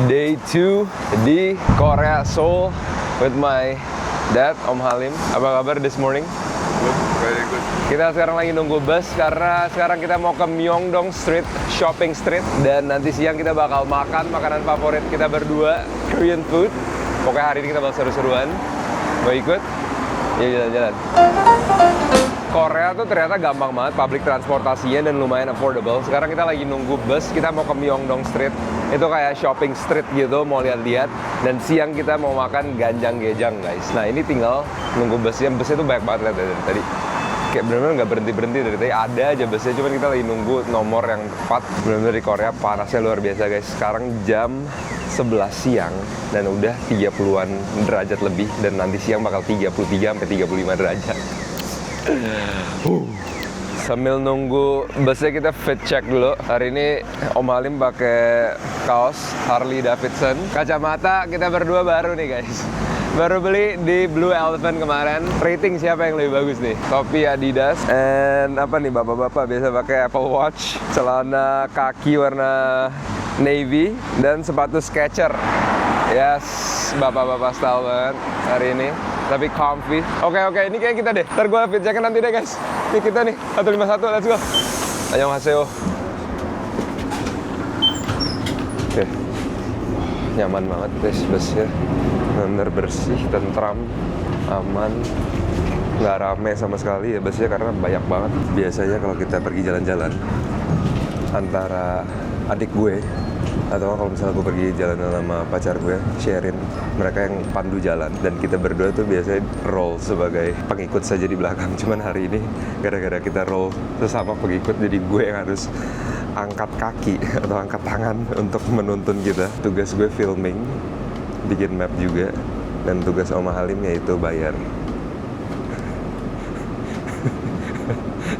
Day 2 di Korea, Seoul with my dad, Om Halim. Apa kabar this morning? Good, very good. Kita sekarang lagi nunggu bus karena sekarang kita mau ke Myeongdong Street, shopping street. Dan nanti siang kita bakal makan makanan favorit kita berdua, Korean food. Pokoknya hari ini kita bakal seru-seruan. Mau ikut? Ya jalan-jalan. Korea tuh ternyata gampang banget public transportasinya dan lumayan affordable. Sekarang kita lagi nunggu bus, kita mau ke Myeongdong Street. Itu kayak shopping street gitu, mau lihat-lihat. Dan siang kita mau makan ganjang-gejang guys. Nah ini tinggal nunggu busnya. Busnya tuh banyak banget lihat dari tadi. Kayak bener-bener nggak berhenti-berhenti dari tadi. Ada aja busnya, cuman kita lagi nunggu nomor yang tepat. Bener-bener di Korea panasnya luar biasa guys. Sekarang jam 11 siang dan udah 30-an derajat lebih. Dan nanti siang bakal 33-35 derajat. Sambil nunggu busnya kita fit check dulu. Hari ini Om Halim pakai kaos Harley Davidson. Kacamata kita berdua baru nih guys. Baru beli di Blue Elephant kemarin. Rating siapa yang lebih bagus nih? Topi Adidas. And apa nih bapak-bapak biasa pakai Apple Watch. Celana kaki warna navy dan sepatu Skechers. Yes, bapak-bapak style banget hari ini. Tapi comfy. Oke, ini kayak kita deh. Ntar gue fit check nanti deh guys. Ini kita nih, 151, let's go. Annyeonghaseyo. Oke. Nyaman banget guys busnya. Bener bersih, tentram, aman. Nggak rame sama sekali ya busnya karena banyak banget. Biasanya kalau kita pergi jalan-jalan antara adik gue atau kalau misalnya gue pergi jalan sama pacar gue, sharein mereka yang pandu jalan dan kita berdua tuh biasanya roll sebagai pengikut saja di belakang. Cuman hari ini gara-gara kita roll sesama pengikut, jadi gue yang harus angkat kaki atau angkat tangan untuk menuntun kita. Tugas gue filming, bikin map juga, dan tugas Om Halim yaitu bayar.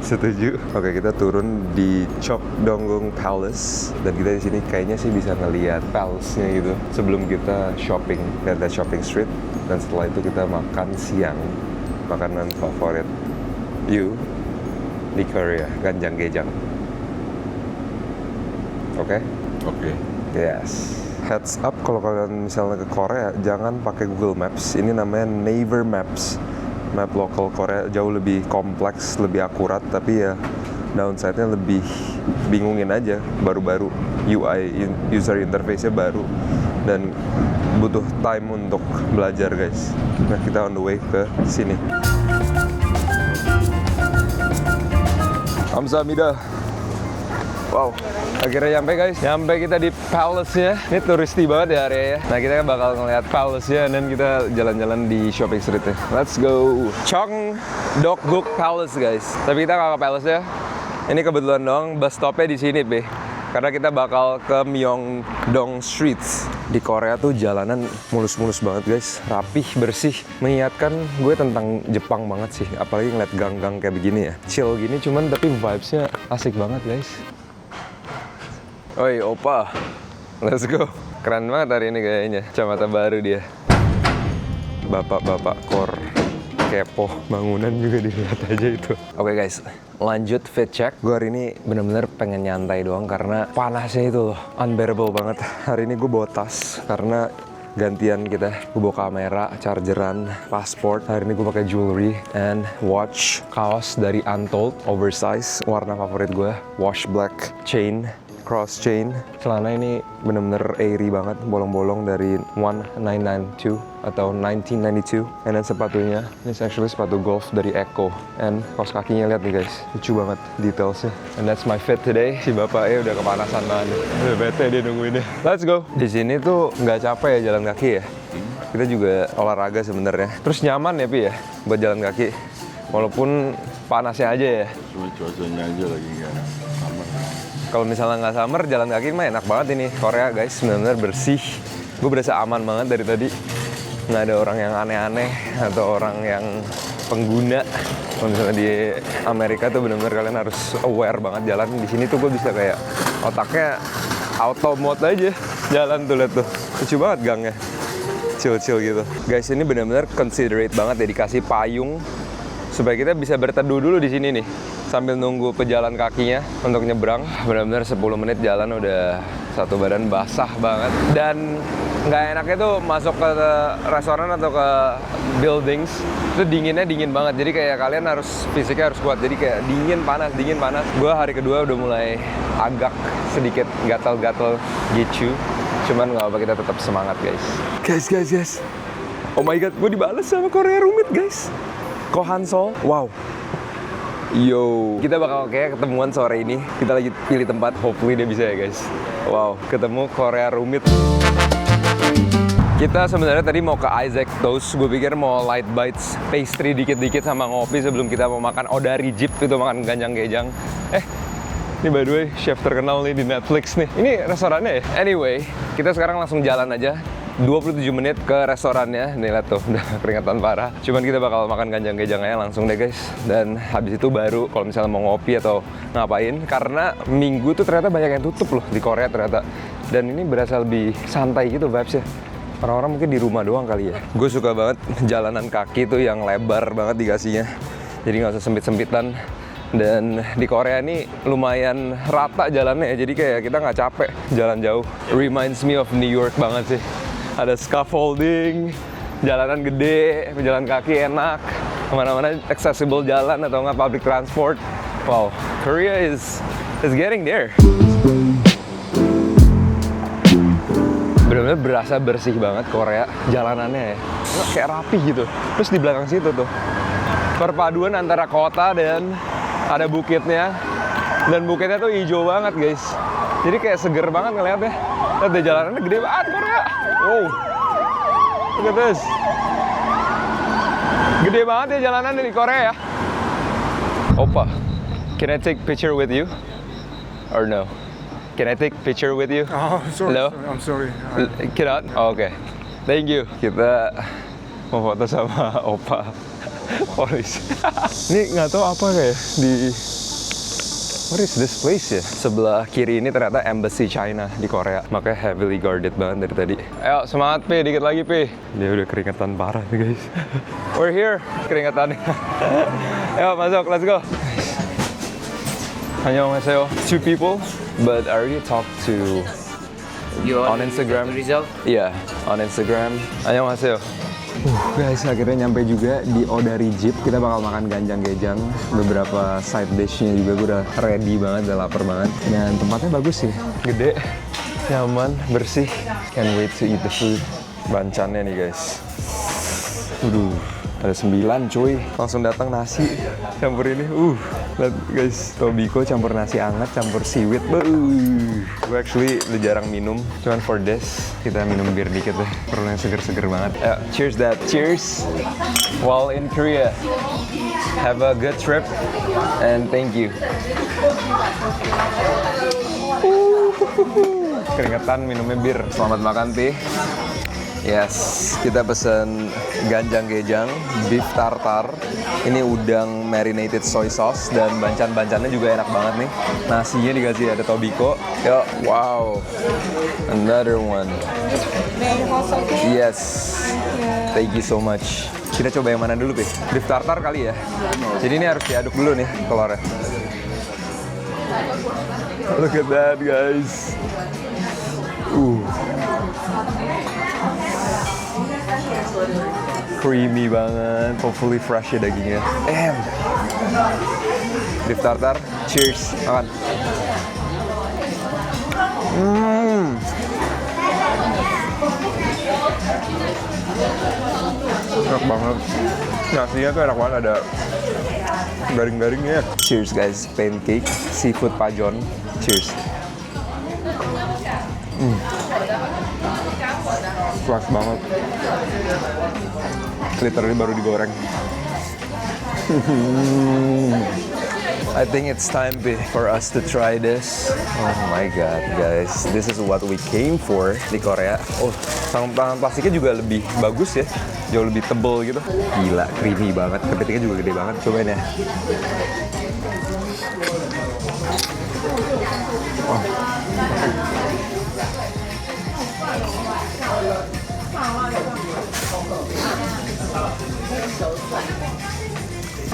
Setuju. Oke, kita turun di Cheokdonggung Palace dan kita di sini kayaknya sih bisa ngelihat palace-nya gitu sebelum kita shopping, lihat shopping street, dan setelah itu kita makan siang makanan favorit you di Korea, ganjang-gejang. Oke? Oke. Yes. Heads up kalau kalian misalnya ke Korea jangan pakai Google Maps. Ini namanya Naver Maps. Map lokal Korea jauh lebih kompleks, lebih akurat, tapi ya downside-nya lebih bingungin aja. Baru-baru UI, user interface-nya baru dan butuh time untuk belajar guys. Nah kita on the way ke sini. Kamsahamnida. Wow, akhirnya nyampe guys. Nyampe kita di palace-nya. Ini turisti banget ya area ya. Nah kita bakal ngeliat palace-nya dan kita jalan-jalan di shopping street-nya. Let's go. Cheokdonggung Palace guys. Tapi kita nggak ke palace-nya. Ini kebetulan dong bus stop-nya di sini, Be. Karena kita bakal ke Myeongdong Street. Di Korea tuh jalanan mulus-mulus banget guys. Rapih, bersih. Mengingatkan gue tentang Jepang banget sih. Apalagi ngeliat gang-gang kayak begini ya. Chill gini cuman tapi vibes-nya asik banget guys. Oi, opa. Let's go. Keren banget hari ini kayaknya. Kacamata baru dia. Bapak-bapak core kepo bangunan juga dilihat aja itu. Oke guys, lanjut fit check. Gue hari ini bener-bener pengen nyantai doang karena panasnya itu loh. Unbearable banget. Hari ini gue bawa tas karena gantian kita. Gue bawa kamera, chargeran, pasport. Hari ini gue pakai jewelry and watch. Kaos dari Untold, oversize, warna favorit gue. Wash black chain. Cross chain. Celana ini bener-bener airy banget, bolong-bolong dari 1992 atau 1992. And then sepatunya, ini actually sepatu golf dari Ecco. And kaos kakinya lihat nih guys, lucu banget detailsnya. And that's my fit today. Si bapaknya udah kepanasan banget. Udah bete dia nungguinnya. Let's go. Di sini tuh nggak capek ya jalan kaki ya. Kita juga olahraga sebenarnya. Terus nyaman ya Pi ya buat jalan kaki. Walaupun panasnya aja ya. Cuma cuacanya aja lagi nggak aman. Kalau misalnya nggak summer, jalan kaki mah enak banget ini. Korea guys, benar-benar bersih. Gue berasa aman banget dari tadi. Nggak ada orang yang aneh-aneh atau orang yang pengguna. Kalau misalnya di Amerika tuh benar-benar kalian harus aware banget jalan. Di sini tuh gue bisa kayak otaknya auto mode aja. Jalan tuh lihat tuh, lucu banget gangnya. Chill-chill gitu. Guys, ini benar-benar considerate banget ya, dikasih payung supaya kita bisa berteduh dulu di sini nih. sambil nunggu pejalan kakinya untuk nyebrang. Benar-benar 10 menit jalan udah satu badan basah banget. Dan nggak enaknya tuh masuk ke restoran atau ke buildings itu dinginnya dingin banget. Jadi kayak kalian harus fisiknya harus kuat. Jadi kayak dingin panas. Gue hari kedua udah mulai agak sedikit gatal-gatal gitu. Cuman nggak apa, kita tetap semangat guys. Guys. Oh my god, gue dibalas sama Korea Rumit guys. Kohan Seoul, wow. Yo, kita bakal kayak ketemuan sore ini. Kita lagi pilih tempat, hopefully dia bisa ya guys. Wow, ketemu Korea Rumit. Kita sebenarnya tadi mau ke Isaac Toast. Gue pikir mau light bites, pastry dikit-dikit sama ngopi sebelum kita mau makan Odari Jeep, itu makan ganjang-gejang. Ini by the way, chef terkenal nih di Netflix nih. Ini restorannya ya? Anyway, kita sekarang langsung jalan aja. 27 menit ke restorannya. Nih lihat tuh, udah keringatan parah. Cuman kita bakal makan ganjang-gejang aja langsung deh guys. Dan habis itu baru kalau misalnya mau ngopi atau ngapain. Karena minggu tuh ternyata banyak yang tutup loh di Korea ternyata. Dan ini berasa lebih santai gitu vibes-nya. Orang-orang mungkin di rumah doang kali ya. Gue suka banget jalanan kaki tuh yang lebar banget dikasihnya. Jadi nggak usah sempit-sempitan. Dan di Korea ini lumayan rata jalannya ya. Jadi kayak kita nggak capek jalan jauh. Reminds me of New York banget sih. Ada scaffolding, jalanan gede, pejalan kaki enak, kemana-mana accessible jalan atau nggak public transport. Wow, Korea is getting there. Benar-benar berasa bersih banget Korea jalanannya ya. Kayak rapi gitu. Terus di belakang situ tuh perpaduan antara kota dan ada bukitnya. Dan bukitnya tuh hijau banget guys. Jadi kayak seger banget ngeliatnya. Lihat deh jalanannya gede banget Korea. Wow, look at this. Gede banget ya jalanan di Korea ya. Opa, can I take picture with you? Or no? Can I take picture with you? Oh, sorry. Hello? I'm sorry. Cannot? Oh, oke. Thank you. Kita mau foto sama Opa polisi. Ini nggak tahu apa kayak di... What is this place ya? Sebelah kiri ini ternyata Embassy China di Korea. Makanya heavily guarded banget dari tadi. Ayo semangat Pi, dikit lagi Pi. Dia udah keringetan parah nih guys. We're here, keringetannya. Ayo masuk, let's go. 안녕하세요. 2 people, but I already talked to on Instagram. Rizal? Iya, on Instagram. 안녕하세요. Guys, akhirnya nyampe juga di Odari Jeep. Kita bakal makan ganjang-gejang. Beberapa side dish-nya juga gue udah ready banget, udah lapar banget. Dan tempatnya bagus sih. Gede, nyaman, bersih. Can't wait to eat the food. Bancannya nih guys. Ada 9 cuy. Langsung datang nasi campur ini. Lihat guys, tobiko campur nasi hangat, campur seaweed. Gue actually udah jarang minum. Cuman for this, kita minum bir dikit deh. Perlu yang seger-seger banget. Cheers dad. Cheers. While in Korea. Have a good trip. And thank you. Keringetan minumnya bir. Selamat makan Pi. Yes, kita pesen ganjang-gejang, beef tartar. Ini udang marinated soy sauce dan bancan-bancannya juga enak banget nih. Nasinya dikasih ada tobiko. Yo, wow. Another one. Yes. Thank you so much. Kita coba yang mana dulu, Pi? Beef tartar kali ya. Jadi ini harus diaduk dulu nih telurnya. Look at that, guys. Creamy banget, hopefully fresh ya dagingnya. Beef tartar, cheers, makan. Enak banget. Nasinya tuh enak banget, ada garing-garingnya. Cheers guys, pancake, seafood pajon. Cheers. Fresh banget. Literally baru digoreng. I think it's time for us to try this. Oh my god, guys. This is what we came for di Korea. Oh, tangan plastiknya juga lebih bagus ya. Jauh lebih tebal gitu. Gila, creamy banget. Kepitingnya juga gede banget. Cobain ya. Oh.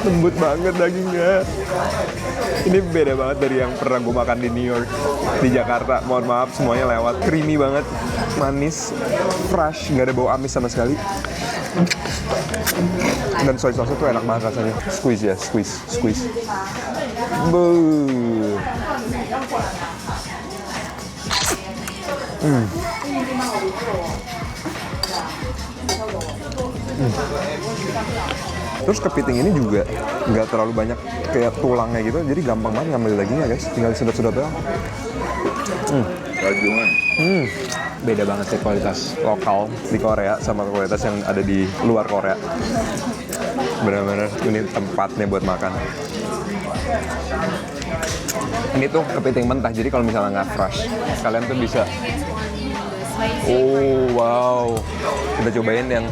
Lembut banget dagingnya. Ini beda banget dari yang pernah gue makan di New York, di Jakarta. Mohon maaf semuanya lewat. Creamy banget, manis, fresh, nggak ada bau amis sama sekali. Dan soy sauce tuh enak banget rasanya. Squeeze ya, squeeze. Buh. Terus kepiting ini juga nggak terlalu banyak kayak tulangnya gitu, jadi gampang banget ngambil dagingnya guys. Tinggal sedot-sedot doang. Rajungan. Beda banget sih kualitas lokal di Korea sama kualitas yang ada di luar Korea. Benar-benar ini tempatnya buat makan. Ini tuh kepiting mentah, jadi kalau misalnya nggak fresh, kalian tuh bisa. Oh wow, kita cobain yang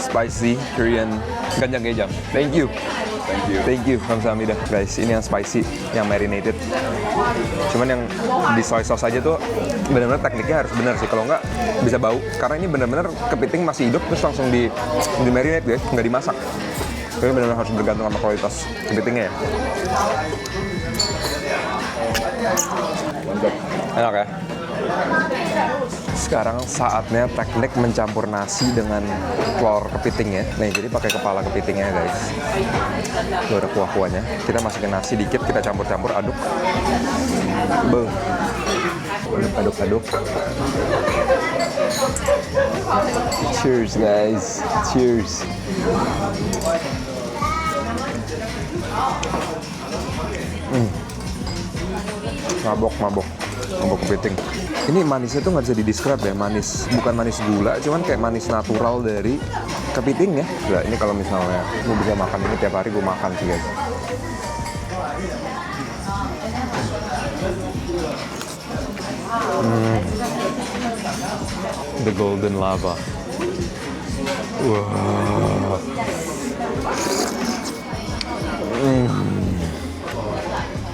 spicy Korean ganjang-ganjang. Thank you. Kamsahamnida guys. Ini yang spicy, yang marinated. Cuman yang di soy sauce aja tuh benar-benar tekniknya harus benar sih. Kalau nggak bisa bau. Karena ini benar-benar kepiting masih hidup terus langsung di marinate guys, nggak dimasak. Jadi benar-benar harus bergantung sama kualitas kepitingnya ya. Mantap. Enak ya. Sekarang saatnya teknik mencampur nasi dengan telur kepiting ya. Nih, jadi pakai kepala kepitingnya guys. Tuh ada kuah-kuahnya. Kita masukin nasi dikit, kita campur-campur, aduk. Beuh. Aduk. Cheers guys. Cheers. Mabok kepiting. Ini manisnya tuh nggak bisa didescribe ya, manis, bukan manis gula, cuman kayak manis natural dari kepiting ya. Nah, ini kalau misalnya gue bisa makan ini tiap hari, gue makan sih guys. The golden lava. Wow.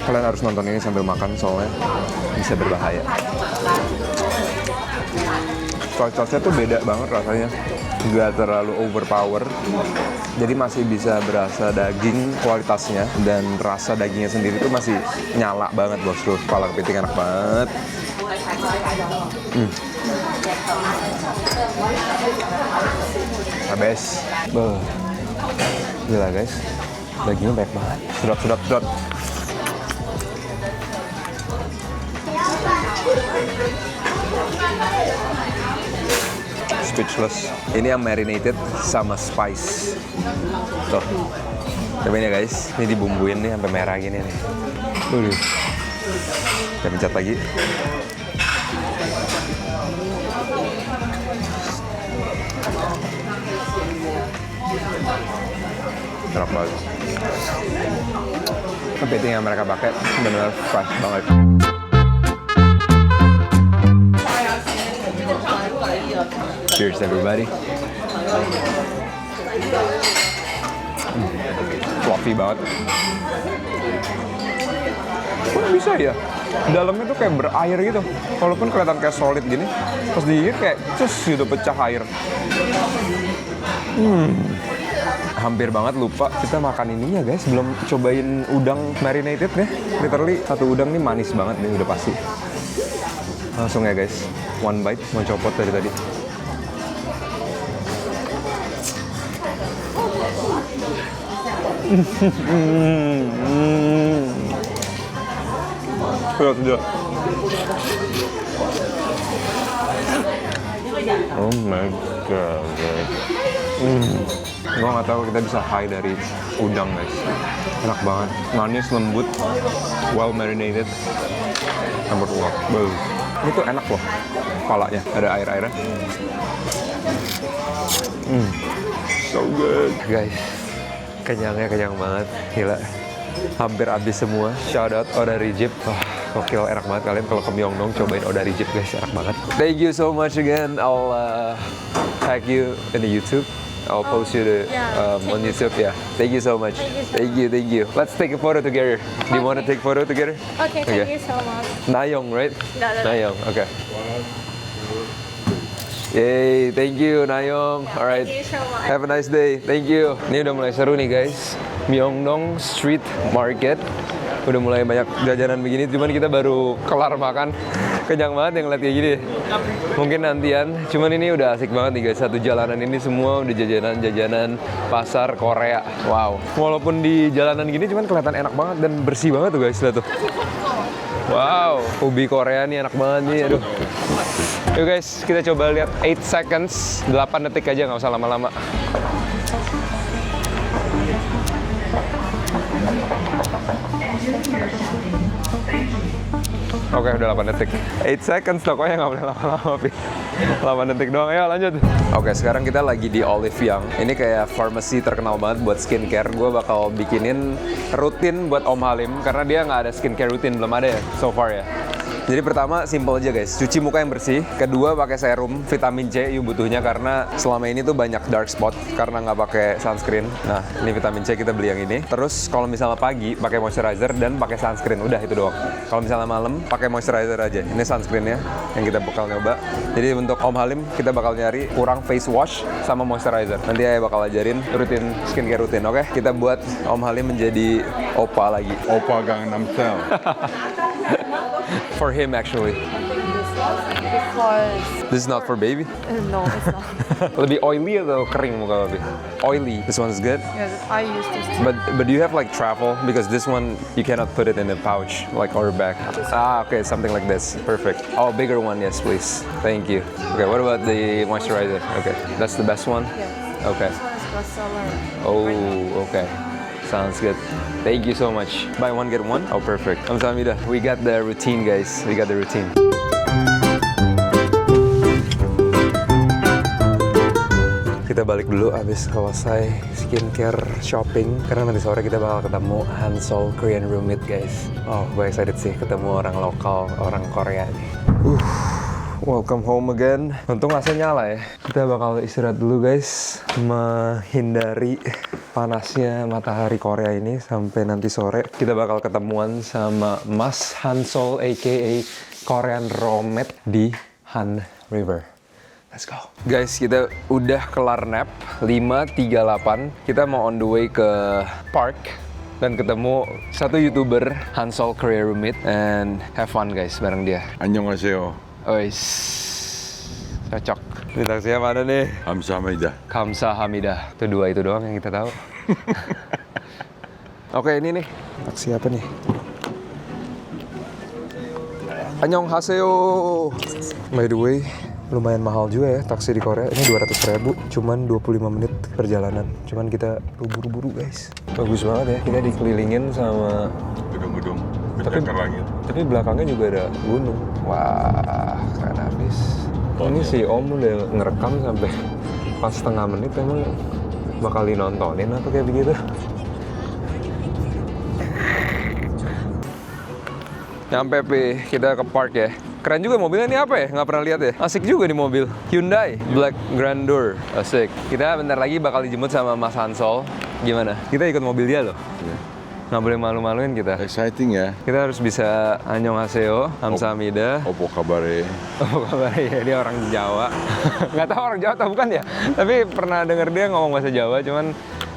Kalian harus nonton ini sambil makan soalnya bisa berbahaya. Soy sauce-nya tuh beda banget rasanya, nggak terlalu overpower, jadi masih bisa berasa daging kualitasnya, dan rasa dagingnya sendiri tuh masih nyala banget bosku. Kepala kepiting enak banget. Habis. Gila guys, dagingnya banyak banget. Sedot. Speechless. Ini yang marinated sama spice. Tuh. Cobain ya guys. Ini dibumbuin nih sampai merah gini nih. Kita pencet lagi. Enak banget. Kepiting yang mereka pakai benar fresh banget. Cheers everybody. Fluffy banget. Kok bisa ya? Dalamnya tuh kayak berair gitu. Walaupun kelihatan kayak solid gini, pas digigit kayak cus gitu, pecah air. Hampir banget lupa kita makan ininya guys. Belum cobain udang marinated ya. Literally satu udang nih manis banget nih udah pasti. Langsung ya guys, one bite, mau copot dari tadi. Sudah. Oh my god. Gue nggak tahu kita bisa high dari udang guys. Enak banget, manis, lembut, well marinated, campur uap. Ini tuh enak loh, kepalanya ada air-airnya. So good guys, kenyang banget, gila. Hampir habis semua. Shout out Odari Jeep. Wah, gokil, enak banget. Kalian kalau ke Myeongdong cobain Odari Jeep guys, enak banget. Thank you so much again. I'll tag you in the YouTube. I'll post you on YouTube. Yeah. Thank you so much. Thank you. Let's take a photo together. Do you want to take a photo together? Okay, thank you so much. Nayong, right? No. Nayong. Okay. Yay, thank you Nayong. Alright, Thank you so much. have a nice day. Thank you. Ini udah mulai seru nih guys. Myeongdong Street Market. Udah mulai banyak jajanan begini, cuman kita baru kelar makan. Kenyang banget yang ngeliat kayak gini. Mungkin nantian, cuman ini udah asik banget nih guys. Satu jalanan ini semua udah jajanan-jajanan pasar Korea. Wow. Walaupun di jalanan gini cuman kelihatan enak banget dan bersih banget tuh guys. Lihat tuh. Wow, ubi Korea nih enak banget nih. Aduh. Yuk guys, kita coba lihat 8 seconds, 8 detik aja, nggak usah lama-lama. Oke, udah 8 detik. 8 seconds loh, kok ya nggak boleh lama-lama, Pi. 8 detik doang, ayo lanjut. Oke, sekarang kita lagi di Olive Young. Ini kayak pharmacy terkenal banget buat skincare. Gue bakal bikinin rutin buat Om Halim, karena dia nggak ada skincare rutin, belum ada ya, so far ya. Jadi pertama, simple aja guys, cuci muka yang bersih. Kedua, pakai serum vitamin C, you butuhnya karena selama ini tuh banyak dark spot karena nggak pakai sunscreen. Nah, ini vitamin C kita beli yang ini. Terus kalau misalnya pagi, pakai moisturizer dan pakai sunscreen. Udah itu doang. Kalau misalnya malam, pakai moisturizer aja. Ini sunscreennya yang kita bakal nyoba. Jadi untuk Om Halim, kita bakal nyari kurang face wash sama moisturizer. Nanti saya bakal ajarin rutin skincare rutin, oke? Kita buat Om Halim menjadi opa lagi. Oppa Gangnam Style. For him actually. Because This is not for baby. no, it's not. Lebih oily atau kering muka lebih? Oily. This one is good. Yes, I used this. But do you have like travel? Because this one you cannot put it in a pouch like or bag. Ah, okay, something like this. Perfect. Oh, bigger one, yes, please. Thank you. Okay, what about the moisturizer? Okay, that's the best one. Yes. Okay. This one is bestseller. Oh, okay. Sounds good. Thank you so much. Buy one, get one? Oh, perfect. Kamsahamnida. We got the routine, guys. We got the routine. Kita balik dulu abis selesai skincare shopping karena nanti sore kita bakal ketemu Hansol Korean Roommate, guys. Oh, gue excited sih ketemu orang lokal, orang Korea nih. Welcome home again. Untung AC nyala ya. Kita bakal istirahat dulu guys, menghindari panasnya matahari Korea ini sampai nanti sore. Kita bakal ketemuan sama Mas Hansol aka Korean Roommate di Han River. Let's go. Guys, kita udah kelar nap 5.38. Kita mau on the way ke park dan ketemu satu YouTuber Hansol Korean Roommate and have fun guys bareng dia. 안녕하세요. Ois, cocok. Ini taksinya mana nih? 감사합니다. Kamsahamnida. Itu dua itu doang yang kita tahu. Oke, ini nih. Taksi apa nih? Annyeonghaseyo. By the way, lumayan mahal juga ya taksi di Korea. Ini 200.000, cuman 25 menit perjalanan. Cuman kita buru-buru guys. Bagus banget ya, kita dikelilingin sama Gedung-gedung Tapi- pencakar langit. tapi belakangnya juga ada gunung. Wah, keren habis. Ini si Om udah ngerekam sampai pas setengah menit, emang bakal dinontonin atau kayak begitu? Nyampe Pi, kita ke park ya. Keren juga mobilnya, ini apa ya? Nggak pernah lihat ya? Asik juga di mobil. Hyundai Black Grandeur. Asik. Kita bentar lagi bakal dijemput sama Mas Hansol. Gimana? Kita ikut mobil dia loh. Iya. Nggak boleh malu-maluin kita. Exciting ya. Kita harus bisa annyeonghaseyo, kamsahamnida. Oppo kabare. Apa kabarnya ya? Dia orang Jawa. Nggak tahu orang Jawa atau bukan ya. Tapi pernah denger dia ngomong bahasa Jawa, cuman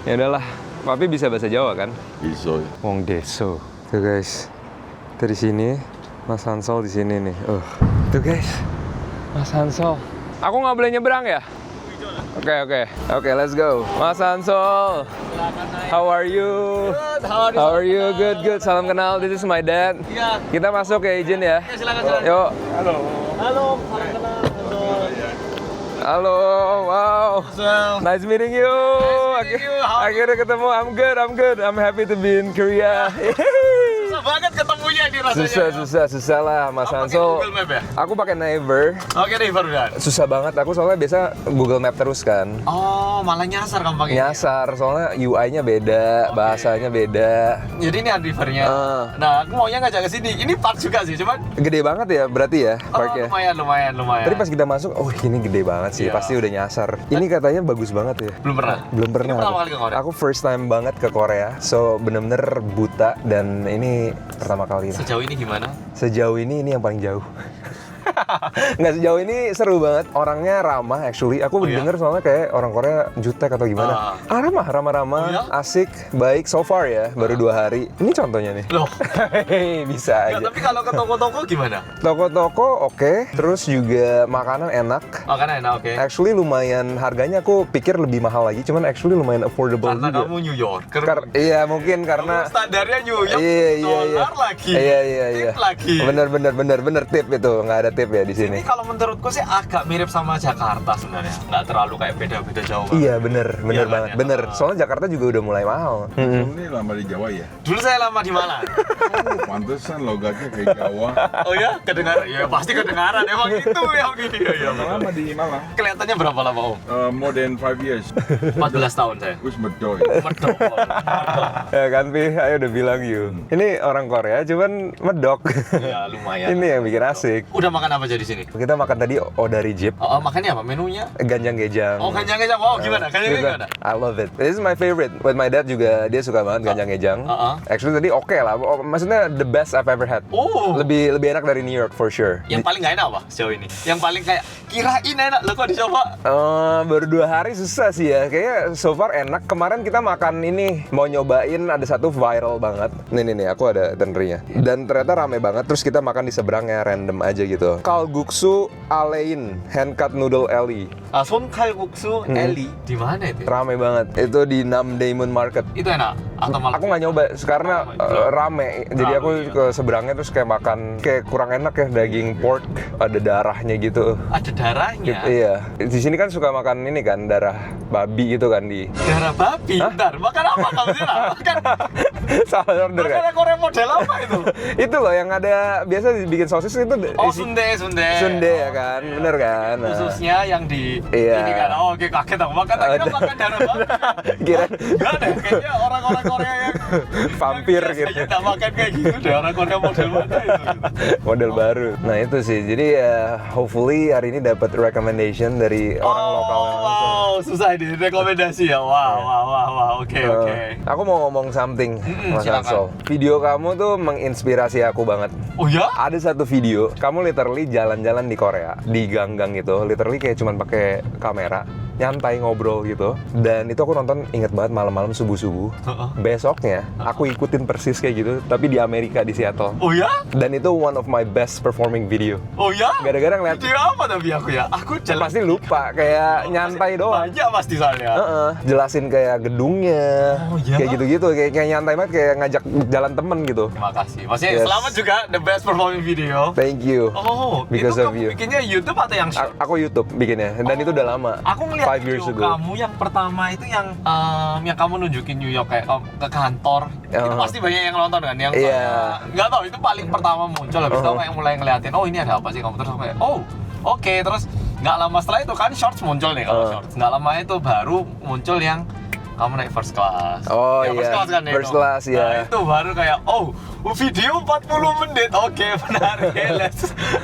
ya udahlah. Papi bisa bahasa Jawa kan? Iso. Wong Deso. Tuh guys. Dari sini, Mas Hansol di sini nih. Tuh guys. Mas Hansol. Aku nggak boleh nyebrang ya? Oke, let's go. Mas Hansol. How are you? Good, How are you? Good. Salam kenal. This is my dad. Iya. Kita masuk ya, izin ya. Silakan. Yuk. Halo, salam kenal. Halo, wow. Nice meeting you. meeting you. How are Akhirnya ketemu. I'm good. I'm happy to be in Korea. Susah banget ketemunya di rasanya. Susah lah, Mas Kamu pakai Hansol. Google Map ya? Aku pakai Naver. Oke nih, baru dan. Susah banget. Aku soalnya biasa Google Map terus kan. Oh, malah nyasar kamu pakai. Nyasar, soalnya UI-nya beda, bahasanya beda. Jadi ini Unrivernya. Nah, aku maunya ngajak ke sini. Ini park juga sih, cuman Gede banget ya berarti ya parknya. lumayan. Tadi pas kita masuk, oh ini gede banget sih, Iya. pasti udah nyasar. Ini katanya bagus banget ya. belum pernah. Belum pernah. Ini pertama kali ke Korea. Aku first time banget ke Korea, so bener-bener buta dan ini pertama kali lah. Sejauh ini gimana? Sejauh ini yang paling jauh. Nggak, sejauh ini seru banget. Orangnya ramah actually. Aku Oh, iya? denger soalnya kayak orang Korea jutek atau gimana. Ramah. Oh, iya? Asik, baik so far ya. Baru 2 hari. Ini contohnya nih. Loh, Bisa ya, aja. tapi kalau ke toko-toko gimana? Toko-toko oke. Terus juga makanan enak. Makanan enak, oke. Actually lumayan harganya aku pikir lebih mahal lagi. Cuman actually lumayan affordable Karena juga. kamu New Yorker. Iya mungkin karena Standarnya New York, Iya. dolar lagi. Iya. Tip lagi. Bener tip itu, nggak ada tip ya di sini. Ini kalau menurutku sih agak mirip sama Jakarta sebenarnya. Nggak terlalu kayak beda-beda jauh. Iya bener Iya kan, banget, ya? bener. Soalnya Jakarta juga udah mulai mahal. Kamu ini lama di Jawa ya? Dulu saya lama di Malang. Oh, pantesan logatnya kayak Jawa. Oh ya? Kedengaran? Ya pasti kedengaran. Emang itu yang gini. Ya, Lama di Malang. Kelihatannya berapa lama Om? More than 5 years. 14 tahun saya. Gus Medjoy. Medok. Ya kan, Pi? Ayo udah bilang you. Ini orang Korea, cuman medok. Ya lumayan. Ini yang bikin asik. Udah makan apa aja di sini? Kita makan tadi odari jip, Makannya apa? Menunya? ganjang-gejang. Oh, ganjang-ganjang. Wow, gimana? Ganjang-ganjang gimana? I love it. This is my favorite. With my dad juga dia suka banget ganjang-gejang. Actually tadi oke lah. Maksudnya the best I've ever had. Oh. Lebih enak dari New York for sure. Yang paling nggak enak apa sejauh ini? Yang paling kayak kirain enak, lo kok dicoba? Baru 2 hari susah sih ya. Kayaknya so far enak. Kemarin kita makan ini, mau nyobain ada satu viral banget. Nih, aku ada tenderinya. Dan ternyata rame banget. Terus kita makan di seberangnya random aja gitu. Kalguksu Alein, hand cut noodle alley. 손칼국수 엘리 di mana itu? Rame banget. Itu di Namdaemun Market. Itu enak atau malah? Aku nggak nyoba karena rame. Jadi aku iya. ke seberangnya terus kayak makan kayak kurang enak ya, daging pork, ada darahnya gitu. Ada darahnya. Iya. Di sini kan suka makan ini kan, darah babi gitu kan di. Darah babi. Bentar, makan apa kamu sih? Makan Salah order kan? makanan Korea model apa itu? Itu loh yang ada biasa dibikin sosis itu Oh, isi- sundae. sundae ya kan, bener kan? Nah. Khususnya yang di Iya. ini kan. Oh, oke, kaget aku makan. Tak kira makan darah babi. Kira Enggak deh, kayaknya orang-orang Korea yang vampir yang gitu. biasanya nggak makan kayak gitu deh, orang Korea model mana itu? Model baru. Nah itu sih. Jadi ya hopefully hari ini dapat recommendation dari orang lokal langsung. Wow, susah ini rekomendasi ya. Wow, oke. Aku mau ngomong something, Mas silakan. Ansel. Video kamu tuh menginspirasi aku banget. Oh ya? Ada satu video, kamu literally jalan-jalan di Korea, di gang-gang gitu, literally kayak cuman pakai kamera, nyantai ngobrol gitu. Dan itu aku nonton, inget banget malam-malam subuh-subuh. Besoknya aku ikutin persis kayak gitu, tapi di Amerika, di Seattle. Oh ya? Dan itu one of my best performing video. Oh ya? Gara-gara ngeliat, Video apa tapi aku ya? Aku jalan pasti lupa, kayak nyantai doang. banyak pasti soalnya. Jelasin kayak gedungnya, Oh, iya? kayak gitu-gitu, kayak nyantai banget, kayak ngajak jalan temen gitu. Terima kasih. Maksudnya Yes. selamat juga the best performing video. Thank you. Oh, Because itu of kamu you. bikinnya YouTube atau yang short? Aku YouTube bikinnya, dan itu udah lama. Aku ngeliat 5 years video ago. kamu yang pertama itu yang kamu nunjukin New York kayak ke kantor. Itu pasti banyak yang nonton kan, yang Iya. nggak tahu itu paling pertama muncul. Habis itu kayak mulai ngeliatin, oh ini ada apa sih kamu, terus aku kayak oh oke. Terus nggak lama setelah itu kan shorts muncul nih kalau shorts. Nggak lama itu baru muncul yang kamu naik first class. Oh, Ya, first iya. class kan First itu. class, iya. Nah, itu baru kayak oh video 40 menit. Oke, menarik.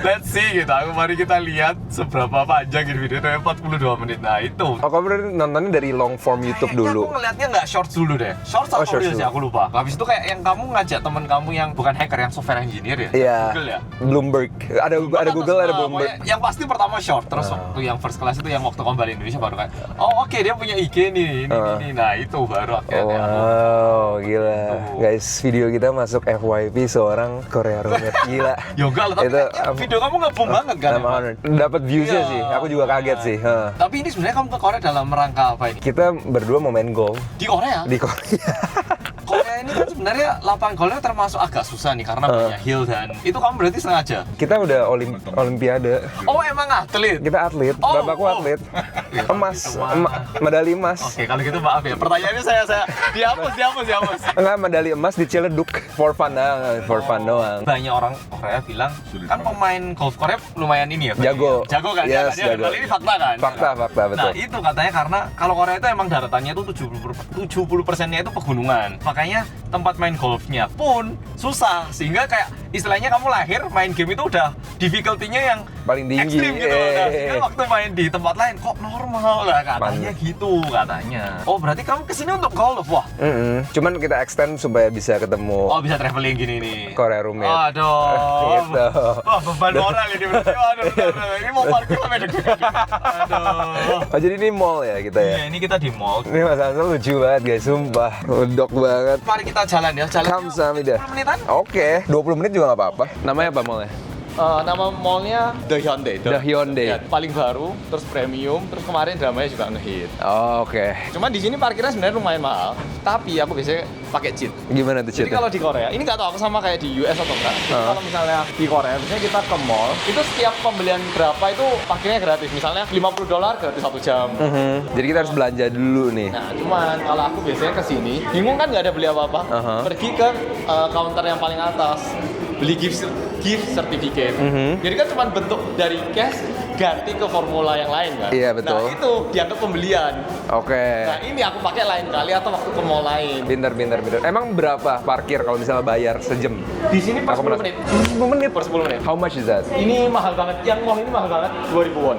Let's see gitu. Mari kita lihat seberapa panjang ini video itu 42 menit. Nah, itu. Oh, kamu berarti nontonnya dari long form YouTube Kayaknya dulu? aku ngeliatnya nggak shorts dulu deh. Shorts atau shorts reels ya, dulu. aku lupa. Habis itu kayak yang kamu ngajak teman kamu yang bukan hacker, yang software engineer ya? Iya. Google ya? Bloomberg. Ada Google, ada Bloomberg. Pokoknya yang pasti pertama short, terus waktu yang first class itu yang waktu kembali Indonesia baru kayak, oh oke, dia punya IG nih, ini. Nah itu baru akhirnya. Wow, gila. Guys, video kita masuk FYP seorang Korea Romet. Gila. Ya enggak lah, tapi Itu, kayaknya video kamu nge-boom banget kan? I'm honored. Dapat views-nya Iya. sih. Aku juga kaget sih. Tapi ini sebenarnya kamu ke Korea dalam rangka apa ini? Kita berdua mau main golf Di Korea? di Korea. Korea ini kan sebenarnya lapangan golfnya termasuk agak susah nih karena banyak hill dan itu kamu berarti sengaja? Kita udah olimpiade. Oh emang atlet? Kita atlet. Oh, Bapakku oh. atlet. Ya, Emas, gitu, medali emas. Oke, kalau gitu maaf ya. Pertanyaannya saya dihapus. Enggak, medali emas di Ciledug. For fun doang. Banyak orang Korea bilang kan pemain golf Korea lumayan ini ya. Jago. Jago kan? Yes, ya, jago. Kalau ini fakta kan? Fakta, betul. Nah, itu katanya karena kalau Korea itu emang daratannya itu 70%-nya itu pegunungan. Makanya tempat main golfnya pun susah, sehingga kayak istilahnya kamu lahir main game itu udah difficulty-nya yang Paling tinggi. ekstrim gitu. Nah, sehingga waktu main di tempat lain kok normal lah katanya gitu katanya. Oh berarti kamu kesini untuk golf, wah? Cuman kita extend supaya bisa ketemu Oh bisa traveling gini nih. Korea roommate. Aduh. Gitu. Wah beban moral ini berarti. Aduh, ini mau parkir sampai deg-degan. Aduh. Oh jadi ini mall ya kita ya? Iya, ini kita di mall. Ini Mas Hansel lucu banget guys, sumpah. Udok banget. Mari kita jalan ya, jalan. Kamsahamnida. 10 menitan. Oke, 20 menit juga nggak apa-apa. Namanya apa mallnya? Nama mallnya The Hyundai. The Hyundai. Ya, paling baru, terus premium, terus kemarin dramanya juga ngehit. Oh, oke. Cuman di sini parkirnya sebenarnya lumayan mahal, tapi aku biasanya pakai cheat. Gimana tuh Jadi cheatnya? kalau di Korea, ini nggak tahu aku sama kayak di US atau enggak. Jadi kalau misalnya di Korea, misalnya kita ke mall, itu setiap pembelian berapa itu parkirnya gratis. Misalnya $50 gratis 1 jam. Jadi kita harus belanja dulu nih. Nah, cuman kalau aku biasanya ke sini, bingung kan nggak ada beli apa-apa, pergi ke counter yang paling atas, beli gift certificate. Jadi kan cuma bentuk dari cash ganti ke formula yang lain kan. Iya, betul. Nah, itu dianggap pembelian. Oke. Nah, ini aku pakai lain kali atau waktu ke mall lain. Pinter. Emang berapa parkir kalau misalnya bayar sejam? Di sini per Aku 10 penasaran. menit. 10 menit? Per 10 menit. How much is that? Ini mahal banget, yang mall ini mahal banget, 2.000 won.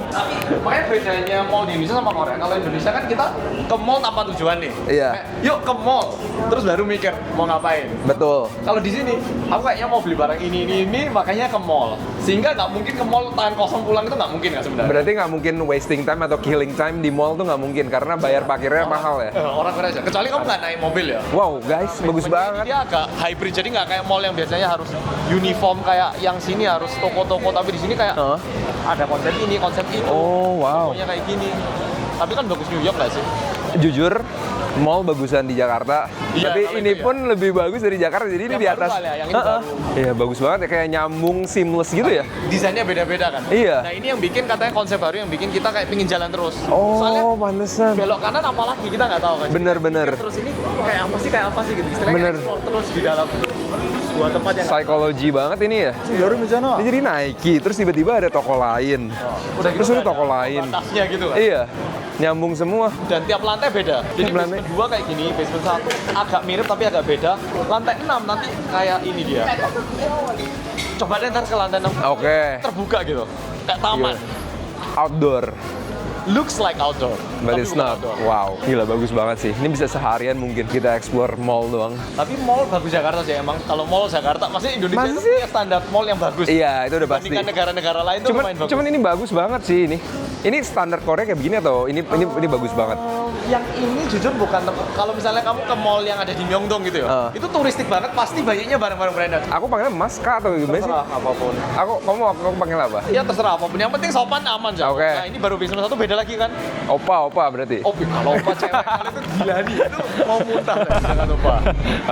Makanya bedanya mall di Indonesia sama Korea. Kalau Indonesia kan kita ke mall tanpa tujuan nih. Iya. Kayak, yuk ke mall, terus baru mikir mau ngapain. Betul. Kalau di sini, aku kayaknya mau beli barang ini, makanya ke mall. Sehingga nggak mungkin ke mall tangan kosong pulang itu nggak mungkin nggak sebenarnya. Berarti nggak mungkin wasting time atau killing time di mall tuh nggak mungkin karena bayar parkirnya mahal ya. Orang Korea aja. Kecuali kamu nggak naik mobil ya. Wow guys, bagus banget. Dia agak hybrid, jadi nggak kayak mall yang biasanya harus uniform kayak yang sini harus toko-toko, tapi di sini kayak ada konsep ini, konsep itu. Oh wow. Pokoknya kayak gini. Tapi kan bagus New York nggak sih? Jujur, mall bagusan di Jakarta. Iya, Tapi kalau ini itu ya. pun lebih bagus dari Jakarta. Jadi ini Yang di baru atas. kali ya, yang ini baru. Iya bagus banget ya, kayak nyambung seamless gitu ya. Desainnya beda-beda kan? Iya. Nah ini yang bikin katanya konsep baru yang bikin kita kayak pingin jalan terus. Oh, Soalnya pantesan. belok kanan apalagi kita nggak tahu kan. Bener. Terus ini kayak apa sih gitu. Istilahnya Bener. explore terus di dalam sebuah tempat yang Psikologi banget ini ya. Ini jadi Nike, terus tiba-tiba ada toko lain. udah Terus gitu itu toko ada lain. batasnya gitu kan. Iya, nyambung semua. Dan tiap lantai beda. Jadi Tiap lantai. basement 2 kayak gini, basement 1 agak mirip tapi agak beda. Lantai 6 nanti kayak ini dia. Coba deh ntar ke lantai 6. Oke. Terbuka gitu. Kayak taman. Outdoor, Looks like outdoor. but tapi it's bukan not. outdoor. Wow, gila bagus banget sih. Ini bisa seharian mungkin kita explore mall doang. Tapi mall bagus Jakarta sih emang. Kalau mall Jakarta, maksudnya Indonesia Masa itu sih? punya standar mall yang bagus. Iya, itu udah pasti. Dibandingkan negara-negara lain tuh lumayan bagus. Cuman ini bagus banget sih ini. Ini standar Korea kayak begini atau ini bagus banget? Yang ini jujur bukan kalau misalnya kamu ke mall yang ada di Myeongdong gitu ya. Itu turistik banget, pasti banyaknya barang-barang branded. Aku panggilnya Mas Kak atau gimana sih? Terserah apapun. Aku panggil apa? Ya terserah apapun. Yang penting sopan aman aja. Oke. Nah, ini baru bisnis satu beda lagi kan. Opa berarti. Oh, kalau opa cewek kali itu gila nih. Itu mau muntah dengan opa.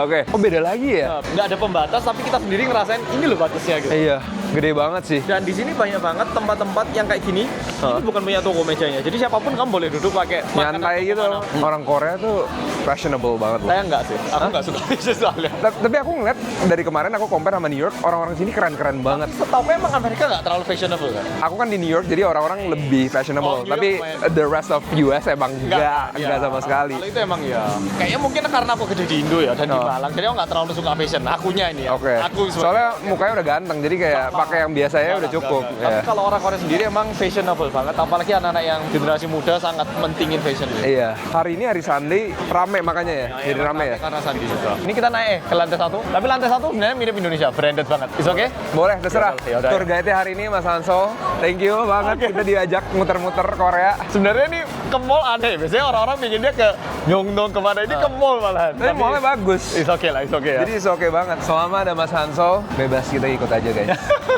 Oke. Oh beda lagi ya? Nah, nggak ada pembatas tapi kita sendiri ngerasain ini loh batasnya gitu. Iya, gede banget sih. Dan di sini banyak banget tempat-tempat yang kayak gini. Ini bukan punya toko mejanya. Jadi siapapun kamu boleh duduk pakai makan Nyantai atau gitu. kemana. Orang Korea tuh fashionable banget loh. Saya enggak sih. Aku enggak suka fashion soalnya. Tapi aku ngeliat dari kemarin aku compare sama New York, orang-orang sini keren-keren banget. Setahu gue emang Amerika nggak terlalu fashionable kan? Aku kan di New York jadi orang-orang lebih fashionable, Oh, New York tapi lumayan. the rest of US emang enggak sama sekali. Kalau itu emang ya. Kayaknya mungkin karena aku gede di Indo ya dan di Malang, jadi aku nggak terlalu suka fashion. Akunya ini ya. Oke. Aku Soalnya mukanya udah ganteng, jadi kayak pakai yang biasanya udah cukup. Tapi Ya. kalau orang Korea sendiri emang fashionable banget, apalagi anak-anak yang generasi muda sangat mentingin fashion. Iya. Hari ini hari Sunday rame makanya ya. Jadi rame ya. Karena Sandi juga. Ini kita naik ke lantai 1. Tapi lantai 1 sebenarnya mirip Indonesia, branded banget. Is okay? Boleh, terserah. Ya udah, Tour guide-nya hari ini Mas Hansol. Thank you banget kita diajak muter-muter Korea. Sebenarnya ini ke mall aneh. Biasanya orang-orang bikinnya ke Myeongdong kemana, ini ke mall malahan. Tapi mallnya bagus. Is okay lah, is okay ya. Jadi oke banget. Selama ada Mas Hansol, bebas kita ikut aja guys.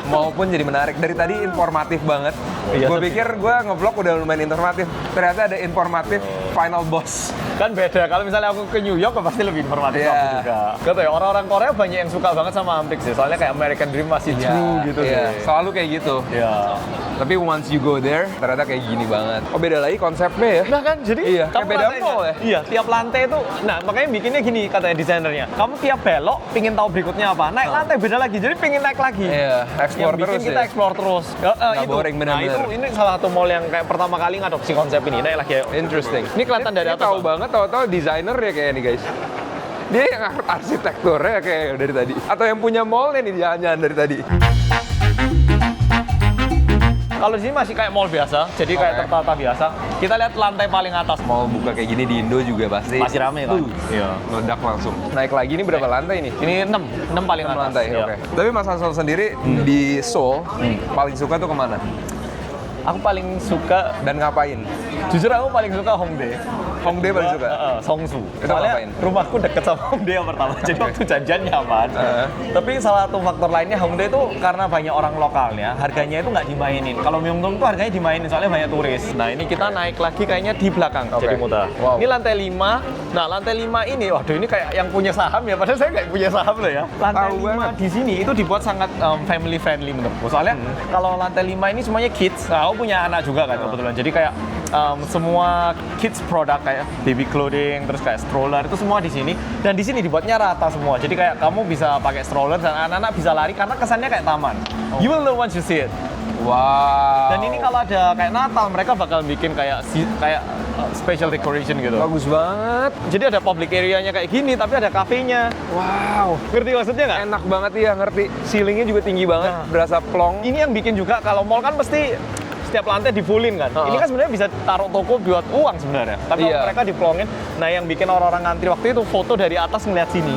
Maupun jadi menarik. Dari tadi informatif banget. Iya, Gue tapi- pikir gue ngevlog udah lumayan informatif. Ternyata ada informatif final boss. Kan beda, kalau misalnya aku ke New York pasti lebih informatif Iya. aku juga. Gak tau ya, orang-orang Korea banyak yang suka banget sama Amrik sih. Soalnya kayak American Dream masih true gitu Iya, sih. selalu kayak gitu. Iya. Tapi once you go there, ternyata kayak gini banget. Oh beda lagi konsepnya ya? Nah kan, jadi Iya, kamu kayak beda rasain mall kan? ya? Iya, tiap lantai itu, nah makanya bikinnya gini katanya desainernya. Kamu tiap belok, pingin tahu berikutnya apa, naik lantai beda lagi, jadi pingin naik lagi. Iya, explore Yang bikin terus kita ya? explore terus. Nggak boring, Nah benar-benar. itu, ini salah satu mall yang kayak pertama kali ngadopsi konsep ini, naik lagi ayo. Interesting. Ini kelihatan dari Ini atas. tahu Bang. banget, tahu-tahu desainer ya kayak ini guys. Dia yang arsitekturnya kayak dari tadi. Atau yang punya mallnya nih jalan-jalan dari tadi. Kalau di sini masih kayak mall biasa, jadi kayak Oke. tertata biasa. Kita lihat lantai paling atas. Mau buka kayak gini di Indo juga pasti. Masih rame kan? Iya. Meledak langsung. Naik lagi ini berapa lantai nih? Ini 6 paling 6 atas. lantai, Iya. oke. Tapi Mas Ansel sendiri di Seoul paling suka tuh kemana? Aku paling suka, Dan ngapain? jujur aku paling suka Hongdae. Hongdae paling suka? Songsu. Itu Soalnya ngapain? rumahku deket sama Hongdae yang pertama, jadi waktu janjian nyaman. Tapi salah satu faktor lainnya Hongdae itu karena banyak orang lokalnya, harganya itu nggak dimainin. Kalau Myeongdong tuh harganya dimainin, soalnya banyak turis. Nah ini kita naik lagi kayaknya di belakang, Oke. jadi mudah. Wow. Ini lantai 5. Nah lantai 5 ini, waduh ini kayak yang punya saham ya, padahal saya nggak punya saham loh ya. Lantai Tahu 5 banget. di sini itu dibuat sangat family friendly menurutku. Soalnya kalau lantai 5 ini semuanya kids. Nah, aku punya anak juga kan kebetulan. Jadi kayak semua kids produk kayak baby clothing, terus kayak stroller itu semua di sini. Dan di sini dibuatnya rata semua. Jadi kayak kamu bisa pakai stroller dan anak-anak bisa lari karena kesannya kayak taman. You will know once you see it. Wow. Dan ini kalau ada kayak Natal, mereka bakal bikin kayak special decoration gitu. bagus banget. Jadi ada public area-nya kayak gini, tapi ada kafenya. Wow. Ngerti maksudnya nggak? Enak banget ya, ngerti. Ceilingnya juga tinggi banget, Nah. berasa plong. Ini yang bikin juga kalau mall kan pasti setiap lantai di-fullin kan. Ini kan sebenarnya bisa taruh toko buat uang sebenarnya. Tapi kalau Iya. mereka diplongin, nah yang bikin orang-orang ngantri waktu itu foto dari atas ngeliat sini.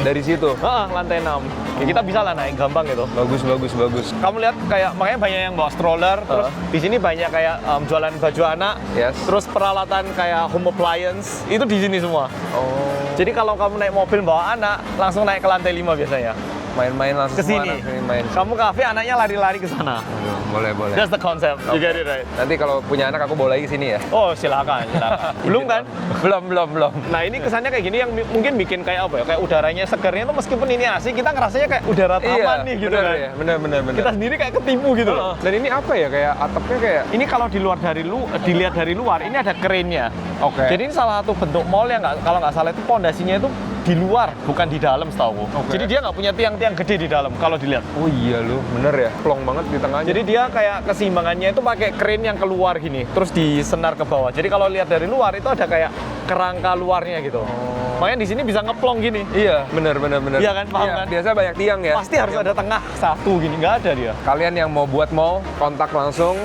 Dari situ. Lantai 6. Ya, kita bisa lah naik gampang gitu. Bagus, bagus, bagus. Kamu lihat kayak makanya banyak yang bawa stroller, terus di sini banyak kayak jualan baju anak, Yes. terus peralatan kayak home appliance itu di sini semua. Oh. Jadi kalau kamu naik mobil bawa anak, langsung naik ke lantai 5 biasanya. Main-main langsung Ke sini. kemana? Sini main. Kamu kafe, anaknya lari-lari ke sana. Aduh, boleh, boleh. That's the concept. You get it right. Nanti kalau punya anak aku bawa lagi ke sini ya. Oh, silakan. Belum kan? Belum. Nah, ini kesannya kayak gini yang mungkin bikin kayak apa ya? Kayak udaranya segernya tuh meskipun ini AC, kita ngerasanya kayak udara taman nih gitu bener kan. ya, bener. Kita sendiri kayak ketipu gitu loh. Dan ini apa ya, kayak atapnya kayak... Ini kalau dilihat dari luar, ini ada kerennya. Oke. Jadi ini salah satu bentuk mall yang kalau nggak salah itu pondasinya itu di luar, bukan di dalam setahu. Oke. Jadi dia nggak punya tiang-tiang gede di dalam kalau dilihat. Oh iya lu, bener ya, plong banget di tengahnya. Jadi dia kayak keseimbangannya itu pakai crane yang keluar gini, terus disenar ke bawah. Jadi kalau lihat dari luar itu ada kayak kerangka luarnya gitu. Makanya di sini bisa ngeplong gini. Iya, bener. Iya kan, paham kan? Biasa banyak tiang ya. Pasti harus ada tengah satu gini, nggak ada dia. Kalian yang mau buat mall, kontak langsung